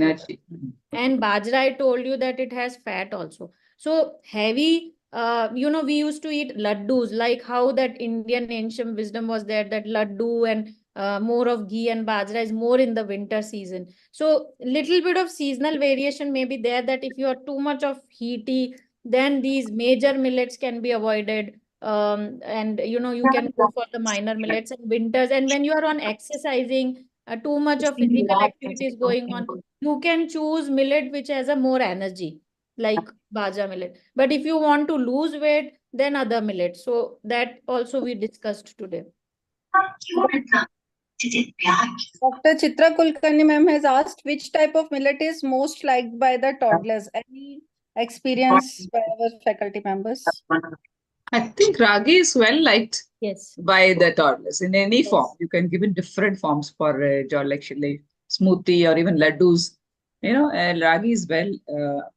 And bajra, I told you that it has fat also. So heavy, we used to eat laddus, like how that Indian ancient wisdom was there, that laddu and more of ghee and bajra is more in the winter season. So little bit of seasonal variation may be there, that if you are too much of heaty, then these major millets can be avoided. And you can go for the minor millets in winters. And when you are on exercising, too much of physical activities going on, you can choose millet which has a more energy, like bajra millet. But if you want to lose weight, then other millet. So that also we discussed today. Dr. Chitra Kulkarni ma'am has asked, which type of millet is most liked by the toddlers? Any experience by our faculty members? I think ragi is well liked, yes, by the toddlers in any form. You can give in different forms for like smoothie or even laddus. Ragi is well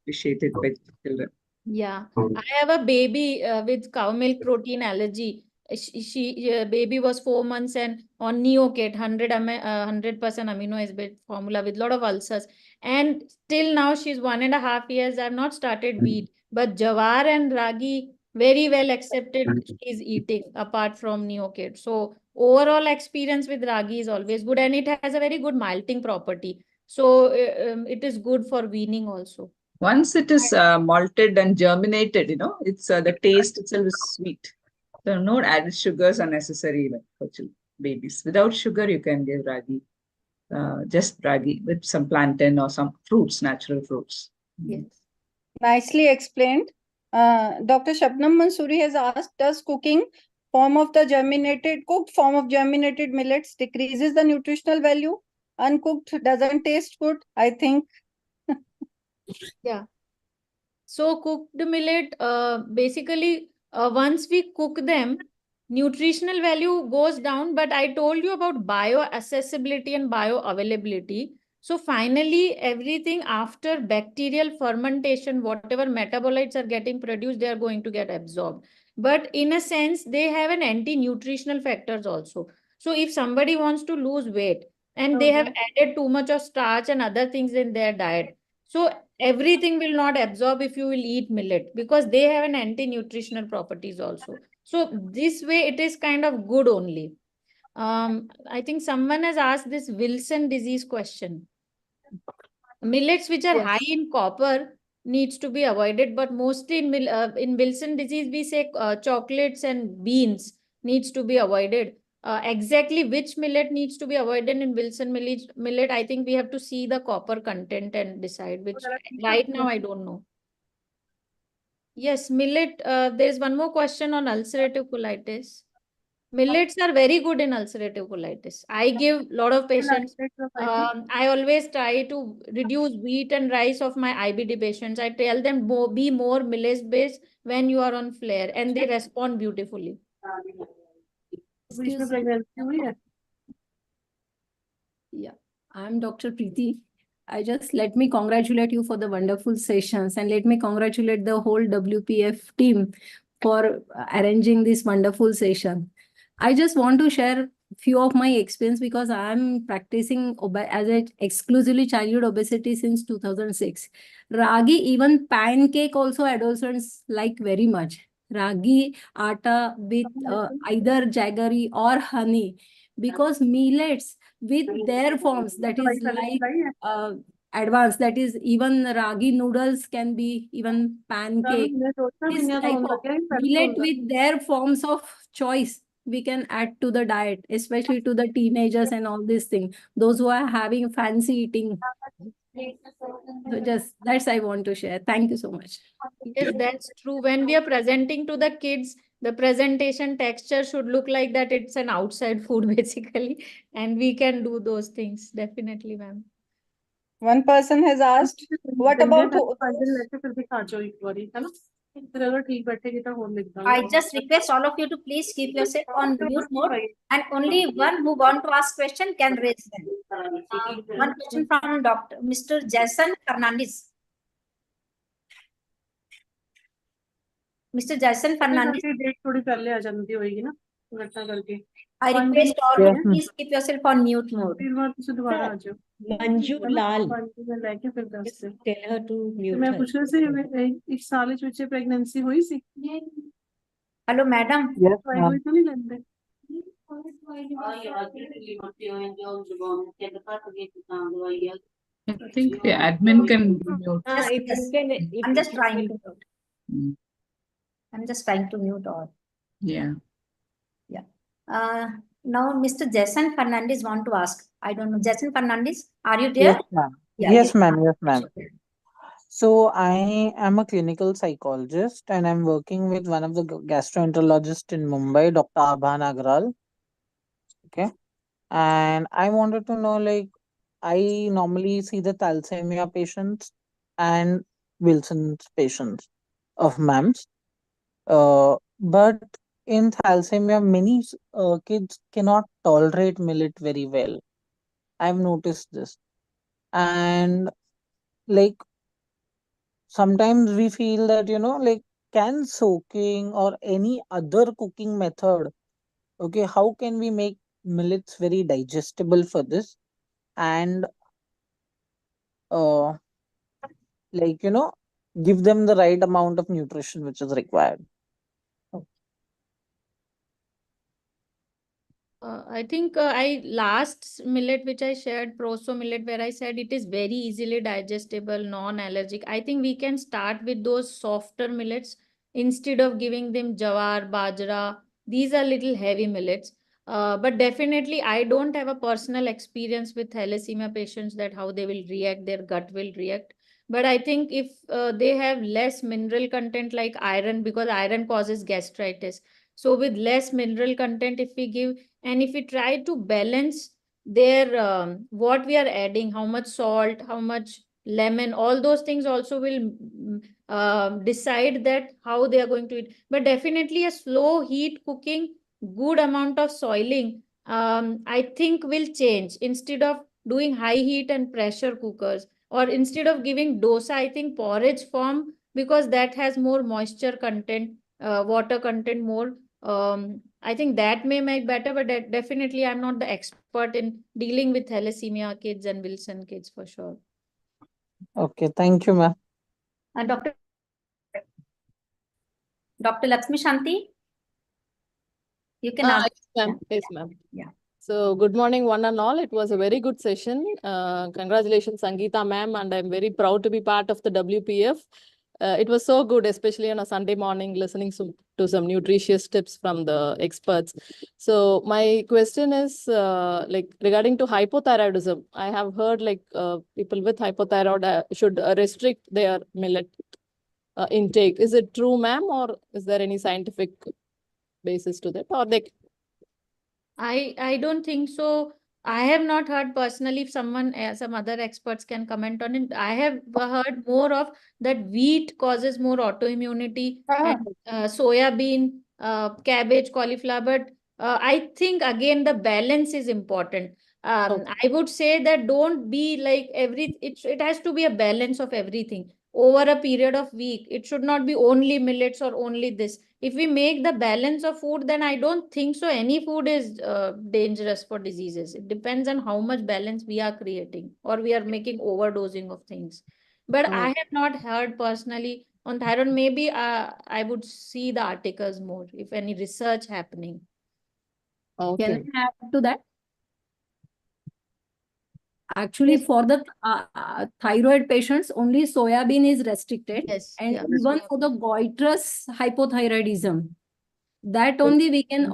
appreciated by children. Yeah, I have a baby with cow milk protein allergy. Baby was 4 months and on Neocate 100% amino acid formula with lot of ulcers, and till now she's 1.5 years. I've not started wheat, but jawar and ragi very well accepted. She's eating apart from Neocate. So overall experience with ragi is always good, and it has a very good malting property. So it is good for weaning also. Once it is malted and germinated, it's the taste itself is sweet. So no added sugars are necessary even for babies. Without sugar, you can give ragi, just ragi with some plantain or some fruits, natural fruits. Yes. Nicely explained. Dr. Shabnam Mansoori has asked, does cooked form of germinated millets decreases the nutritional value? Uncooked doesn't taste good, I think. Yeah. So cooked millet, basically, once we cook them, nutritional value goes down. But I told you about bioaccessibility and bioavailability. So finally, everything after bacterial fermentation, whatever metabolites are getting produced, they are going to get absorbed. But in a sense, they have an anti-nutritional factors also. So if somebody wants to lose weight and they have added too much of starch and other things in their diet, so everything will not absorb if you will eat millet, because they have an anti-nutritional properties also. So this way it is kind of good only. I think someone has asked this Wilson disease question. Millets which are high in copper needs to be avoided, but mostly in Wilson disease we say chocolates and beans needs to be avoided. Exactly which millet needs to be avoided in Wilson millet, I think we have to see the copper content and decide which. Right now, I don't know. Yes, millet. There's one more question on ulcerative colitis. Millets are very good in ulcerative colitis. I give a lot of patients. I always try to reduce wheat and rice of my IBD patients. I tell them be more millets based when you are on flare, and they respond beautifully. Yeah, I'm Dr. Preeti. Let me congratulate you for the wonderful sessions, and let me congratulate the whole WPF team for arranging this wonderful session. I just want to share few of my experience because I'm practicing as a exclusively childhood obesity since 2006. Ragi, even pancake also adolescents like very much. Ragi atta with either jaggery or honey, because millets with their forms, that is like advanced, that is even ragi noodles can be even pancake. This type of millet with their forms of choice we can add to the diet, especially to the teenagers and all these things, those who are having fancy eating. So just that's I want to share. Thank you so much. Yes, that's true. When we are presenting to the kids, the presentation texture should look like that it's an outside food basically, and we can do those things definitely, ma'am. One person has asked, what about I just request all of you to please keep yourself on mute mode, and only one who want to ask question can raise hand. One question from Mr. Jason Fernandez. Mr. Jason Fernandez. I request all you please keep yourself on mute mode. Manju Lal. Just tell her to mute her. Hello, madam. Yes, I think the admin can mute. I'm just trying to mute. I'm just trying to mute all. Yeah. Yeah. Now, Mr. Jason Fernandez want to ask. I don't know. Jason Fernandez, are you there? yes, ma'am. Yeah, Yes, ma'am. Yes, ma'am. So I am a clinical psychologist and I'm working with one of the gastroenterologists in Mumbai, Dr. Abhan Agrawal. Okay. And I wanted to know, like, I normally see the thalassemia patients and Wilson's patients of MAMS. But in thalassemia, many kids cannot tolerate millet very well. I've noticed this. And like sometimes we feel that, like, can soaking or any other cooking method, okay, how can we make millets very digestible for this? And uh like, give them the right amount of nutrition which is required. I think I last millet which I shared, proso millet, where I said it is very easily digestible, non-allergic. I think we can start with those softer millets instead of giving them jawar, bajra. These are little heavy millets. But definitely, I don't have a personal experience with thalassemia patients that how they will react, their gut will react. But I think if they have less mineral content like iron, because iron causes gastritis. So with less mineral content, if we give, and if we try to balance their what we are adding, how much salt, how much lemon, all those things also will decide that how they are going to eat. But definitely a slow heat cooking, good amount of soiling, I think will change. Instead of doing high heat and pressure cookers, or instead of giving dosa, I think porridge form, because that has more moisture content, water content more. I think that may make better, but definitely I'm not the expert in dealing with thalassemia kids and Wilson kids for sure. Okay, thank you, ma'am. Dr. Lakshmi Shanti, you can ask. Yes, ma'am. Yes, ma'am. Yeah. So good morning, one and all. It was a very good session. Congratulations, Sangita ma'am, and I'm very proud to be part of the WPF. It was so good, especially on a Sunday morning, listening to some nutritious tips from the experts. So my question is like regarding to hypothyroidism. I have heard like people with hypothyroid should restrict their millet intake. Is it true, ma'am, or is there any scientific basis to that, or they? I don't think so. I have not heard personally. If someone, some other experts can comment on it. I have heard more of that wheat causes more autoimmunity, and soya bean, cabbage, cauliflower. But I think again the balance is important. I would say that don't be like it has to be a balance of everything over a period of week. It should not be only millets or only this. If we make the balance of food, then I don't think so any food is dangerous for diseases. It depends on how much balance we are creating, or we are making overdosing of things. But I have not heard personally on thyroid. Maybe I would see the articles more if any research happening. Okay. Can I add to that? Actually, for the thyroid patients, only soya bean is restricted. Yes. And Yeah. even for the goitrous hypothyroidism, that only we can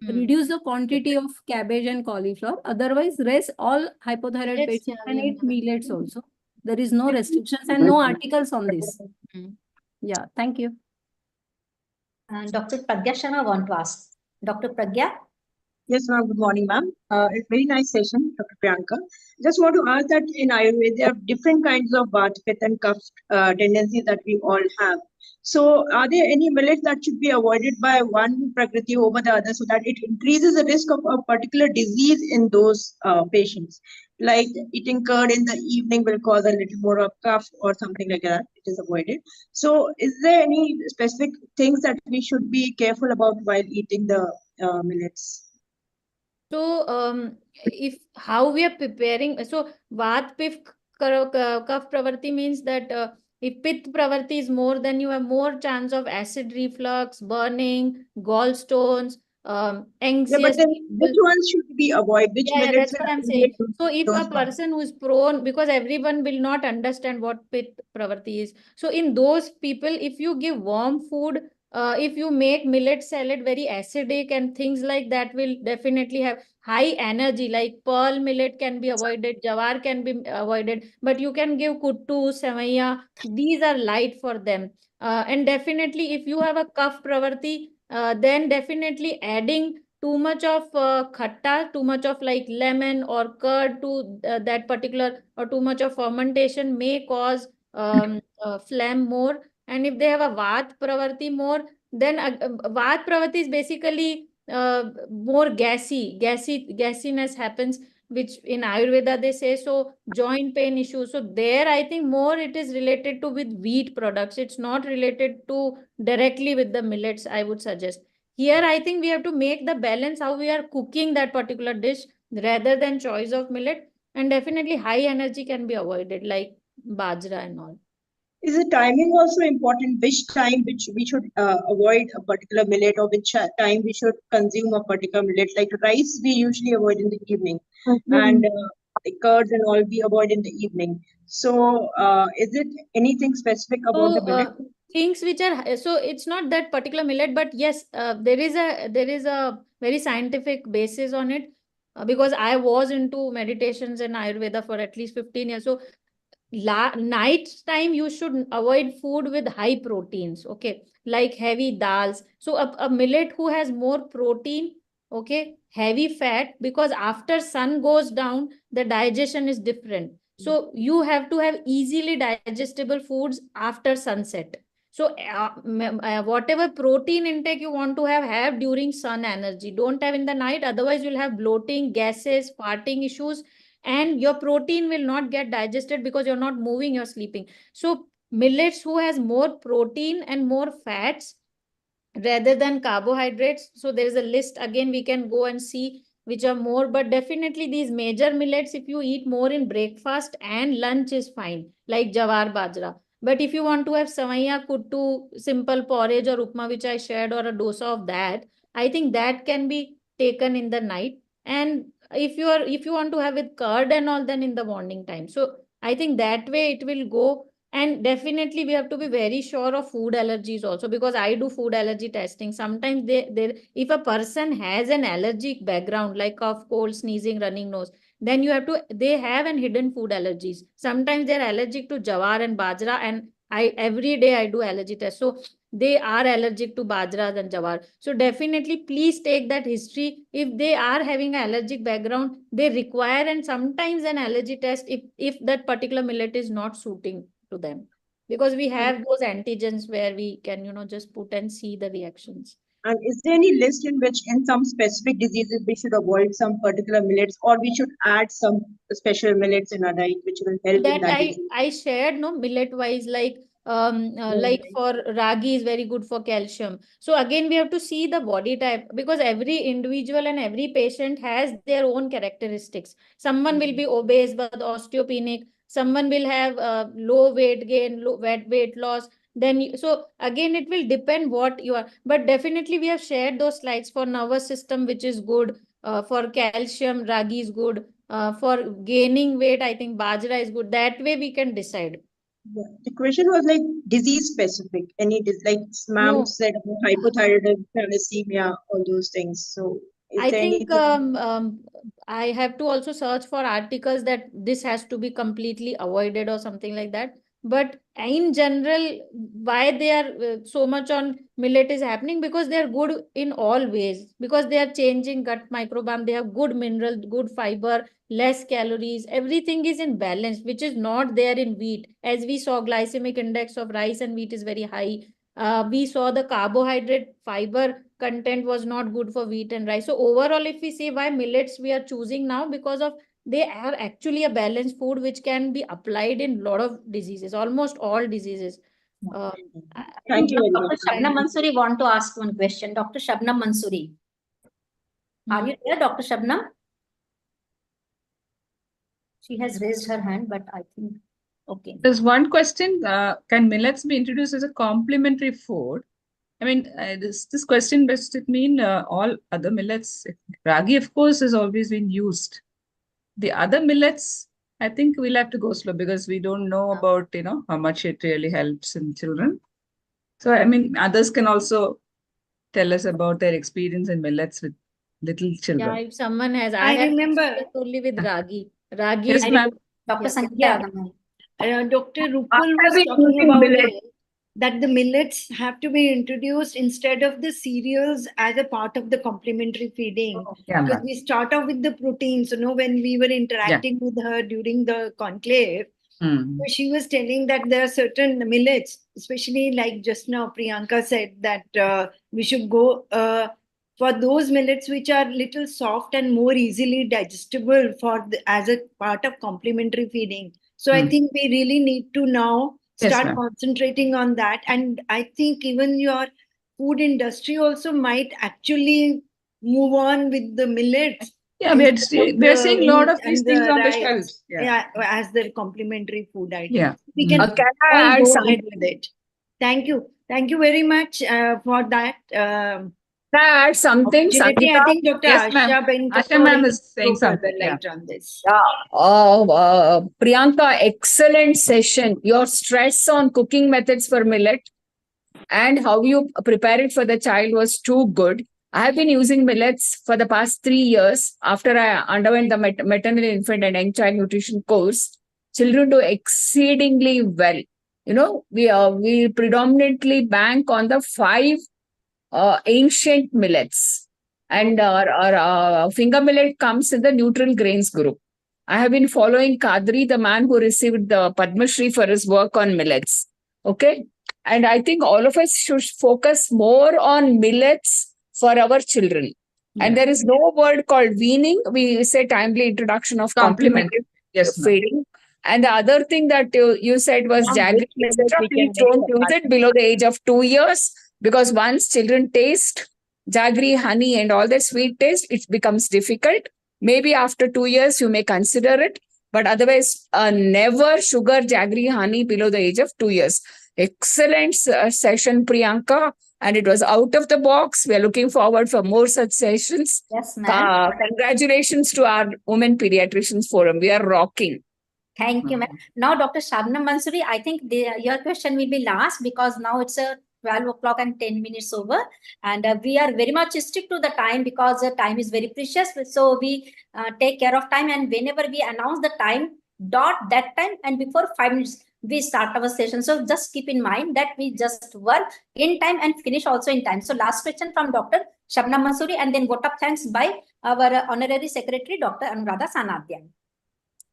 reduce the quantity of cabbage and cauliflower. Otherwise, rest all hypothyroid Millets, patients yeah, can yeah. eat millets also. There is no restrictions and no articles on this. Yeah, thank you. Dr. Pragya Sharma want to ask. Dr. Pragya? Yes, ma'am. Good morning, ma'am. It's very nice session, Dr. Priyanka. Just want to ask that in Ayurveda, there are different kinds of Vata, Pitta and Kapha tendencies that we all have. So, are there any millets that should be avoided by one Prakriti over the other so that it increases the risk of a particular disease in those patients? Like eating curd in the evening will cause a little more of cough or something like that. It is avoided. So, is there any specific things that we should be careful about while eating the millets? So, if how we are preparing, so Vat Pif Kaf Pravarti means that if Pit Pravarti is more, then you have more chance of acid reflux, burning, gallstones, anxious. Yeah, but then which ones should we avoid? Which Yeah, millets that's what will I'm saying. alleviate So if those a person who is prone, because everyone will not understand what Pit Pravarti is. So in those people, if you give warm food, if you make millet salad very acidic and things like that, will definitely have high energy. Like pearl millet can be avoided, jawar can be avoided, but you can give kuttu, samaya. These are light for them. And definitely, if you have a cough pravarti, then definitely adding too much of khatta, too much of like lemon or curd to that particular, or too much of fermentation may cause phlegm more. And if they have a vat pravarti more, then vat pravarti is basically more gassiness happens. which in Ayurveda they say, so joint pain issues. So there I think more it is related to with wheat products. It's not related to directly with the millets, I would suggest. Here I think we have to make the balance how we are cooking that particular dish rather than choice of millet. And definitely high energy can be avoided, like bajra and all. Is the timing also important? Which time which we should avoid a particular millet, or which time we should consume a particular millet? Like rice, we usually avoid in the evening, and the curds and all we avoid in the evening. So, is it anything specific about the millet? Things which are, so it's not that particular millet, but yes, there is a very scientific basis on it, because I was into meditations and Ayurveda for at least 15 years. So night time you should avoid food with high proteins, okay, like heavy dals. So a millet who has more protein, okay, heavy fat, because after sun goes down the digestion is different. So you have to have easily digestible foods after sunset. So whatever protein intake you want to have during sun energy, don't have in the night, otherwise you'll have bloating, gases, farting issues, and your protein will not get digested because you're not moving, you're sleeping. So millets who has more protein and more fats rather than carbohydrates. So there is a list, again we can go and see which are more, but definitely these major millets, if you eat more in breakfast and lunch is fine, like jawar bajra. But if you want to have savaiya, kuttu, simple porridge or upma, which I shared, or a dosa of that, I think that can be taken in the night. And if you want to have with curd and all, then in the morning time. So I think that way it will go. And definitely we have to be very sure of food allergies also, because I do food allergy testing. Sometimes if a person has an allergic background like cough, cold, sneezing, running nose, then they have an hidden food allergies. Sometimes they're allergic to jawar and bajra, and every day I do allergy test. So they are allergic to bajra and jawar. So definitely please take that history. If they are having an allergic background, they require and sometimes an allergy test if that particular millet is not suiting to them, because we have those antigens where we can just put and see the reactions. And is there any list in which in some specific diseases we should avoid some particular millets, or we should add some special millets in our diet which will help That in that disease? I shared millet wise, like like for ragi is very good for calcium. So again we have to see the body type, because every individual and every patient has their own characteristics. Someone will be obese but osteopenic, someone will have low weight gain, low weight loss. Then so again it will depend what you are, but definitely we have shared those slides. For nervous system, which is good, for calcium ragi is good, for gaining weight I think bajra is good. That way we can decide. Yeah. The question was like disease specific. Any like ma'am No. said about hypothyroidism, thalassemia, all those things. So is I there think anything? I have to also search for articles that this has to be completely avoided or something like that. But in general, why they are so much on millet is happening, because they are good in all ways, because they are changing gut microbiome, they have good mineral, good fiber, less calories, everything is in balance, which is not there in wheat. As we saw, glycemic index of rice and wheat is very high. We saw the carbohydrate fiber content was not good for wheat and rice. So overall, if we say why millets we are choosing now, because of they are actually a balanced food which can be applied in a lot of diseases, almost all diseases. Thank you very Dr. much. Shabnam Mansoori want to ask one question. Dr. Shabnam Mansoori. Are you there, Dr. Shabnam? She has raised her hand, but I think, okay. There's one question. Can millets be introduced as a complementary food? I mean, this question, does it mean all other millets? Ragi, of course, has always been used. The other millets, I think we'll have to go slow, because we don't know about, how much it really helps in children. So, I mean, others can also tell us about their experience in millets with little children. Yeah, if someone has, I have remember. only with ragi. Ragi Yes, is ma'am. Dr. Yeah. Sangita. Dr. Rupal was talking about it, that the millets have to be introduced instead of the cereals as a part of the complementary feeding. Yeah, Because ma'am. we start off with the proteins, when we were interacting with her during the conclave, so she was telling that there are certain millets, especially like just now Priyanka said that we should go for those millets which are little soft and more easily digestible as a part of complementary feeding. So I think we really need to now start concentrating on that. And I think even your food industry also might actually move on with the millets. Yeah, we are seeing a lot of these things on the shelves. Yeah, as their complementary food item. Yeah. We can Can I all add go something? ahead with it. Thank you. Thank you very much for that. Can I add something, opportunity. Sangita? I think Dr. Yes, ma'am. Asha Ben Asha ma'am is saying throw further something. Yeah. light on this. Priyanka, excellent session. Your stress on cooking methods for millet and how you prepare it for the child was too good. I have been using millets for the past 3 years after I underwent the maternal infant and young child nutrition course. Children do exceedingly well. You know, we predominantly bank on the 5 ancient millets, and our finger millet comes in the neutral grains group. I have been following Kadri, the man who received the Padma Shri for his work on millets. Okay. And I think all of us should focus more on millets for our children. Yeah. And there is no word called weaning. We say timely introduction of complementary feeding. And the other thing that you said was jaggery, etc. Please don't use it below the age of 2 years, because once children taste jaggery, honey, and all the sweet taste, it becomes difficult. Maybe after 2 years, you may consider it, but otherwise, never sugar, jaggery, honey below the age of 2 years. Excellent session, Priyanka, and it was out of the box. We are looking forward for more such sessions. Yes, ma'am. Congratulations to our Women Pediatricians Forum. We are rocking. Thank you, ma'am. Now, Dr. Shabnam Mansoori, I think your question will be last, because now it's 12 o'clock and 10 minutes over. And we are very much strict to the time, because time is very precious. So we take care of time. And whenever we announce the time, that time, and before 5 minutes, we start our session. So just keep in mind that we just work in time and finish also in time. So last question from Dr. Shabnam Mansoori, and then vote of thanks by our Honorary Secretary, Dr. Anuradha Sanadhya.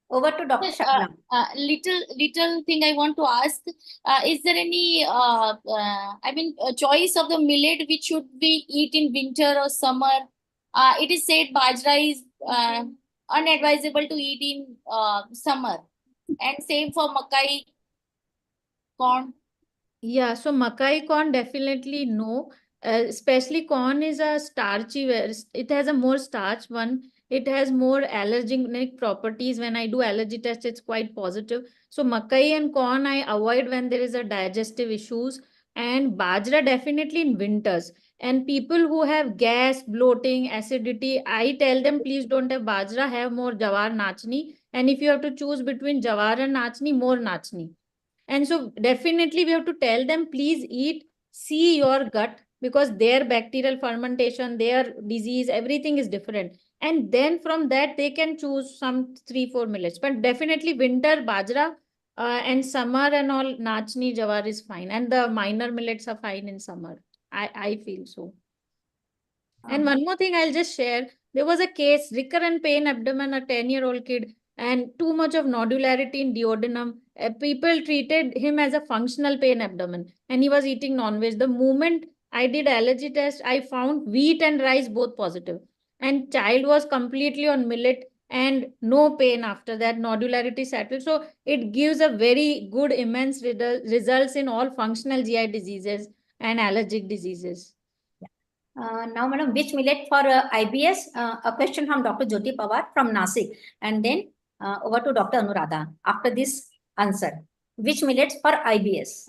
Over to Dr. Shabnam. Little thing I want to ask, is there any, choice of the millet which should be eat in winter or summer? It is said bajra is unadvisable to eat in summer, and same for makai, corn. Yeah, so makai corn definitely no. Especially corn is a starchy, it has a more starch one. It has more allergenic properties. When I do allergy test, it's quite positive. So makai and corn I avoid when there is a digestive issues, and bajra definitely in winters. And people who have gas, bloating, acidity, I tell them please don't have bajra, have more jawar nachni. And if you have to choose between jawar and nachni, more nachni. And so definitely we have to tell them, please see your gut, because their bacterial fermentation, their disease, everything is different. And then from that, they can choose some 3-4 millets. But definitely winter bajra and summer and all nachni jawar is fine. And the minor millets are fine in summer. I feel so. And one more thing I'll just share. There was a case, recurrent pain abdomen, a 10-year-old kid, and too much of nodularity in duodenum. People treated him as a functional pain abdomen, and he was eating non-veg. The moment I did allergy test, I found wheat and rice both positive. And child was completely on millet and no pain after that, nodularity settled. So it gives a very good, immense results in all functional GI diseases and allergic diseases. Now, madam, which millet for IBS? A question from Dr. Jyoti Pawar from Nasik. And then over to Dr. Anuradha. After this answer, which millets for IBS?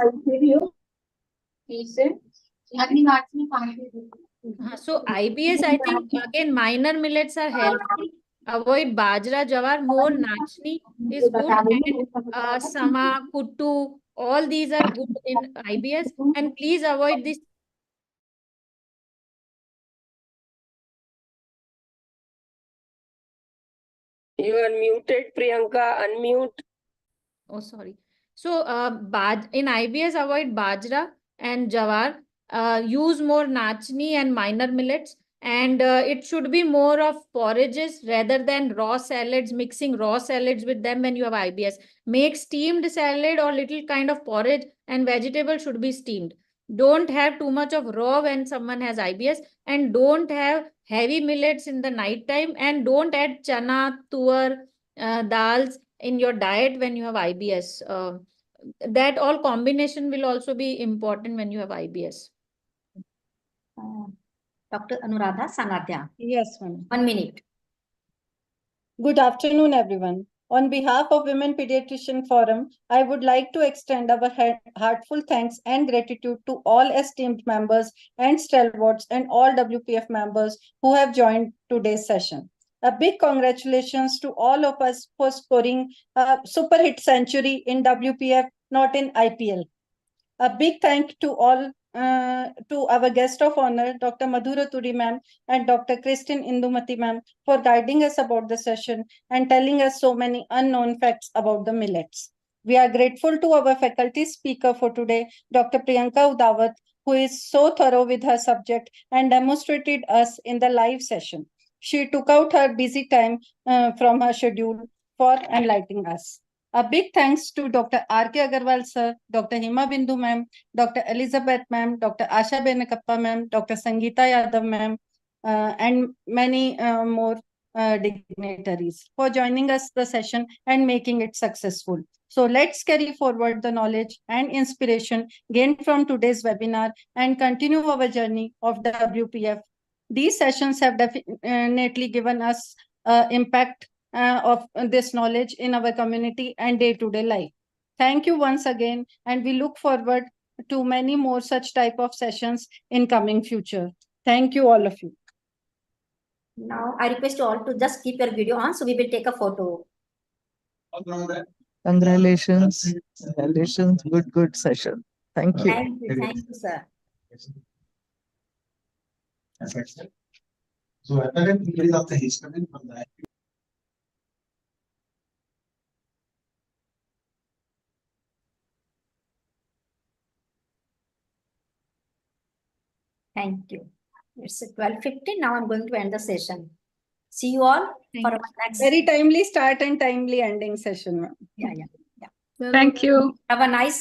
So IBS, I think, again, minor millets are helpful. Avoid bajra, jawar, more nachni is good. And sama, kuttu, all these are good in IBS. And please avoid this. You are muted, Priyanka. Unmute. Oh, sorry. So in IBS, avoid bajra and jawar. Use more nachni and minor millets. And it should be more of porridges rather than raw salads, mixing raw salads with them when you have IBS. Make steamed salad or little kind of porridge, and vegetable should be steamed. Don't have too much of raw when someone has IBS, and don't have heavy millets in the night time, and don't add chana, tur, dals in your diet when you have IBS. That all combination will also be important when you have IBS. Dr. Anuradha Sangatya. Yes, ma'am. 1 minute. Good afternoon, everyone. On behalf of Women Pediatrician Forum, I would like to extend our heartful thanks and gratitude to all esteemed members and stalwarts and all WPF members who have joined today's session. A big congratulations to all of us for scoring a super hit century in WPF, not in IPL. A big thank to all to our guest of honor, Dr. Madhura Turi ma'am and Dr. Christine Indumati ma'am for guiding us about the session and telling us so many unknown facts about the millets. We are grateful to our faculty speaker for today, Dr. Priyanka Udawat, who is so thorough with her subject and demonstrated us in the live session. She took out her busy time from her schedule for enlightening us. A big thanks to Dr. R.K. Agarwal sir, Dr. Hima Bindu ma'am, Dr. Elizabeth ma'am, Dr. Asha Benekappa ma'am, Dr. Sangita Yadav ma'am, and many more dignitaries for joining us the session and making it successful. So let's carry forward the knowledge and inspiration gained from today's webinar and continue our journey of WPF. These sessions have definitely given us impact of this knowledge in our community and day-to-day life. Thank you once again, and we look forward to many more such type of sessions in coming future. Thank you, all of you. Now, I request you all to just keep your video on, so we will take a photo. Congratulations. Congratulations. Good session. Thank you. Thank you, sir. So, Thank you. It's 12:15. Now I'm going to end the session. See you all for our next. Very timely start and timely ending session. Yeah. Thank you. Have a nice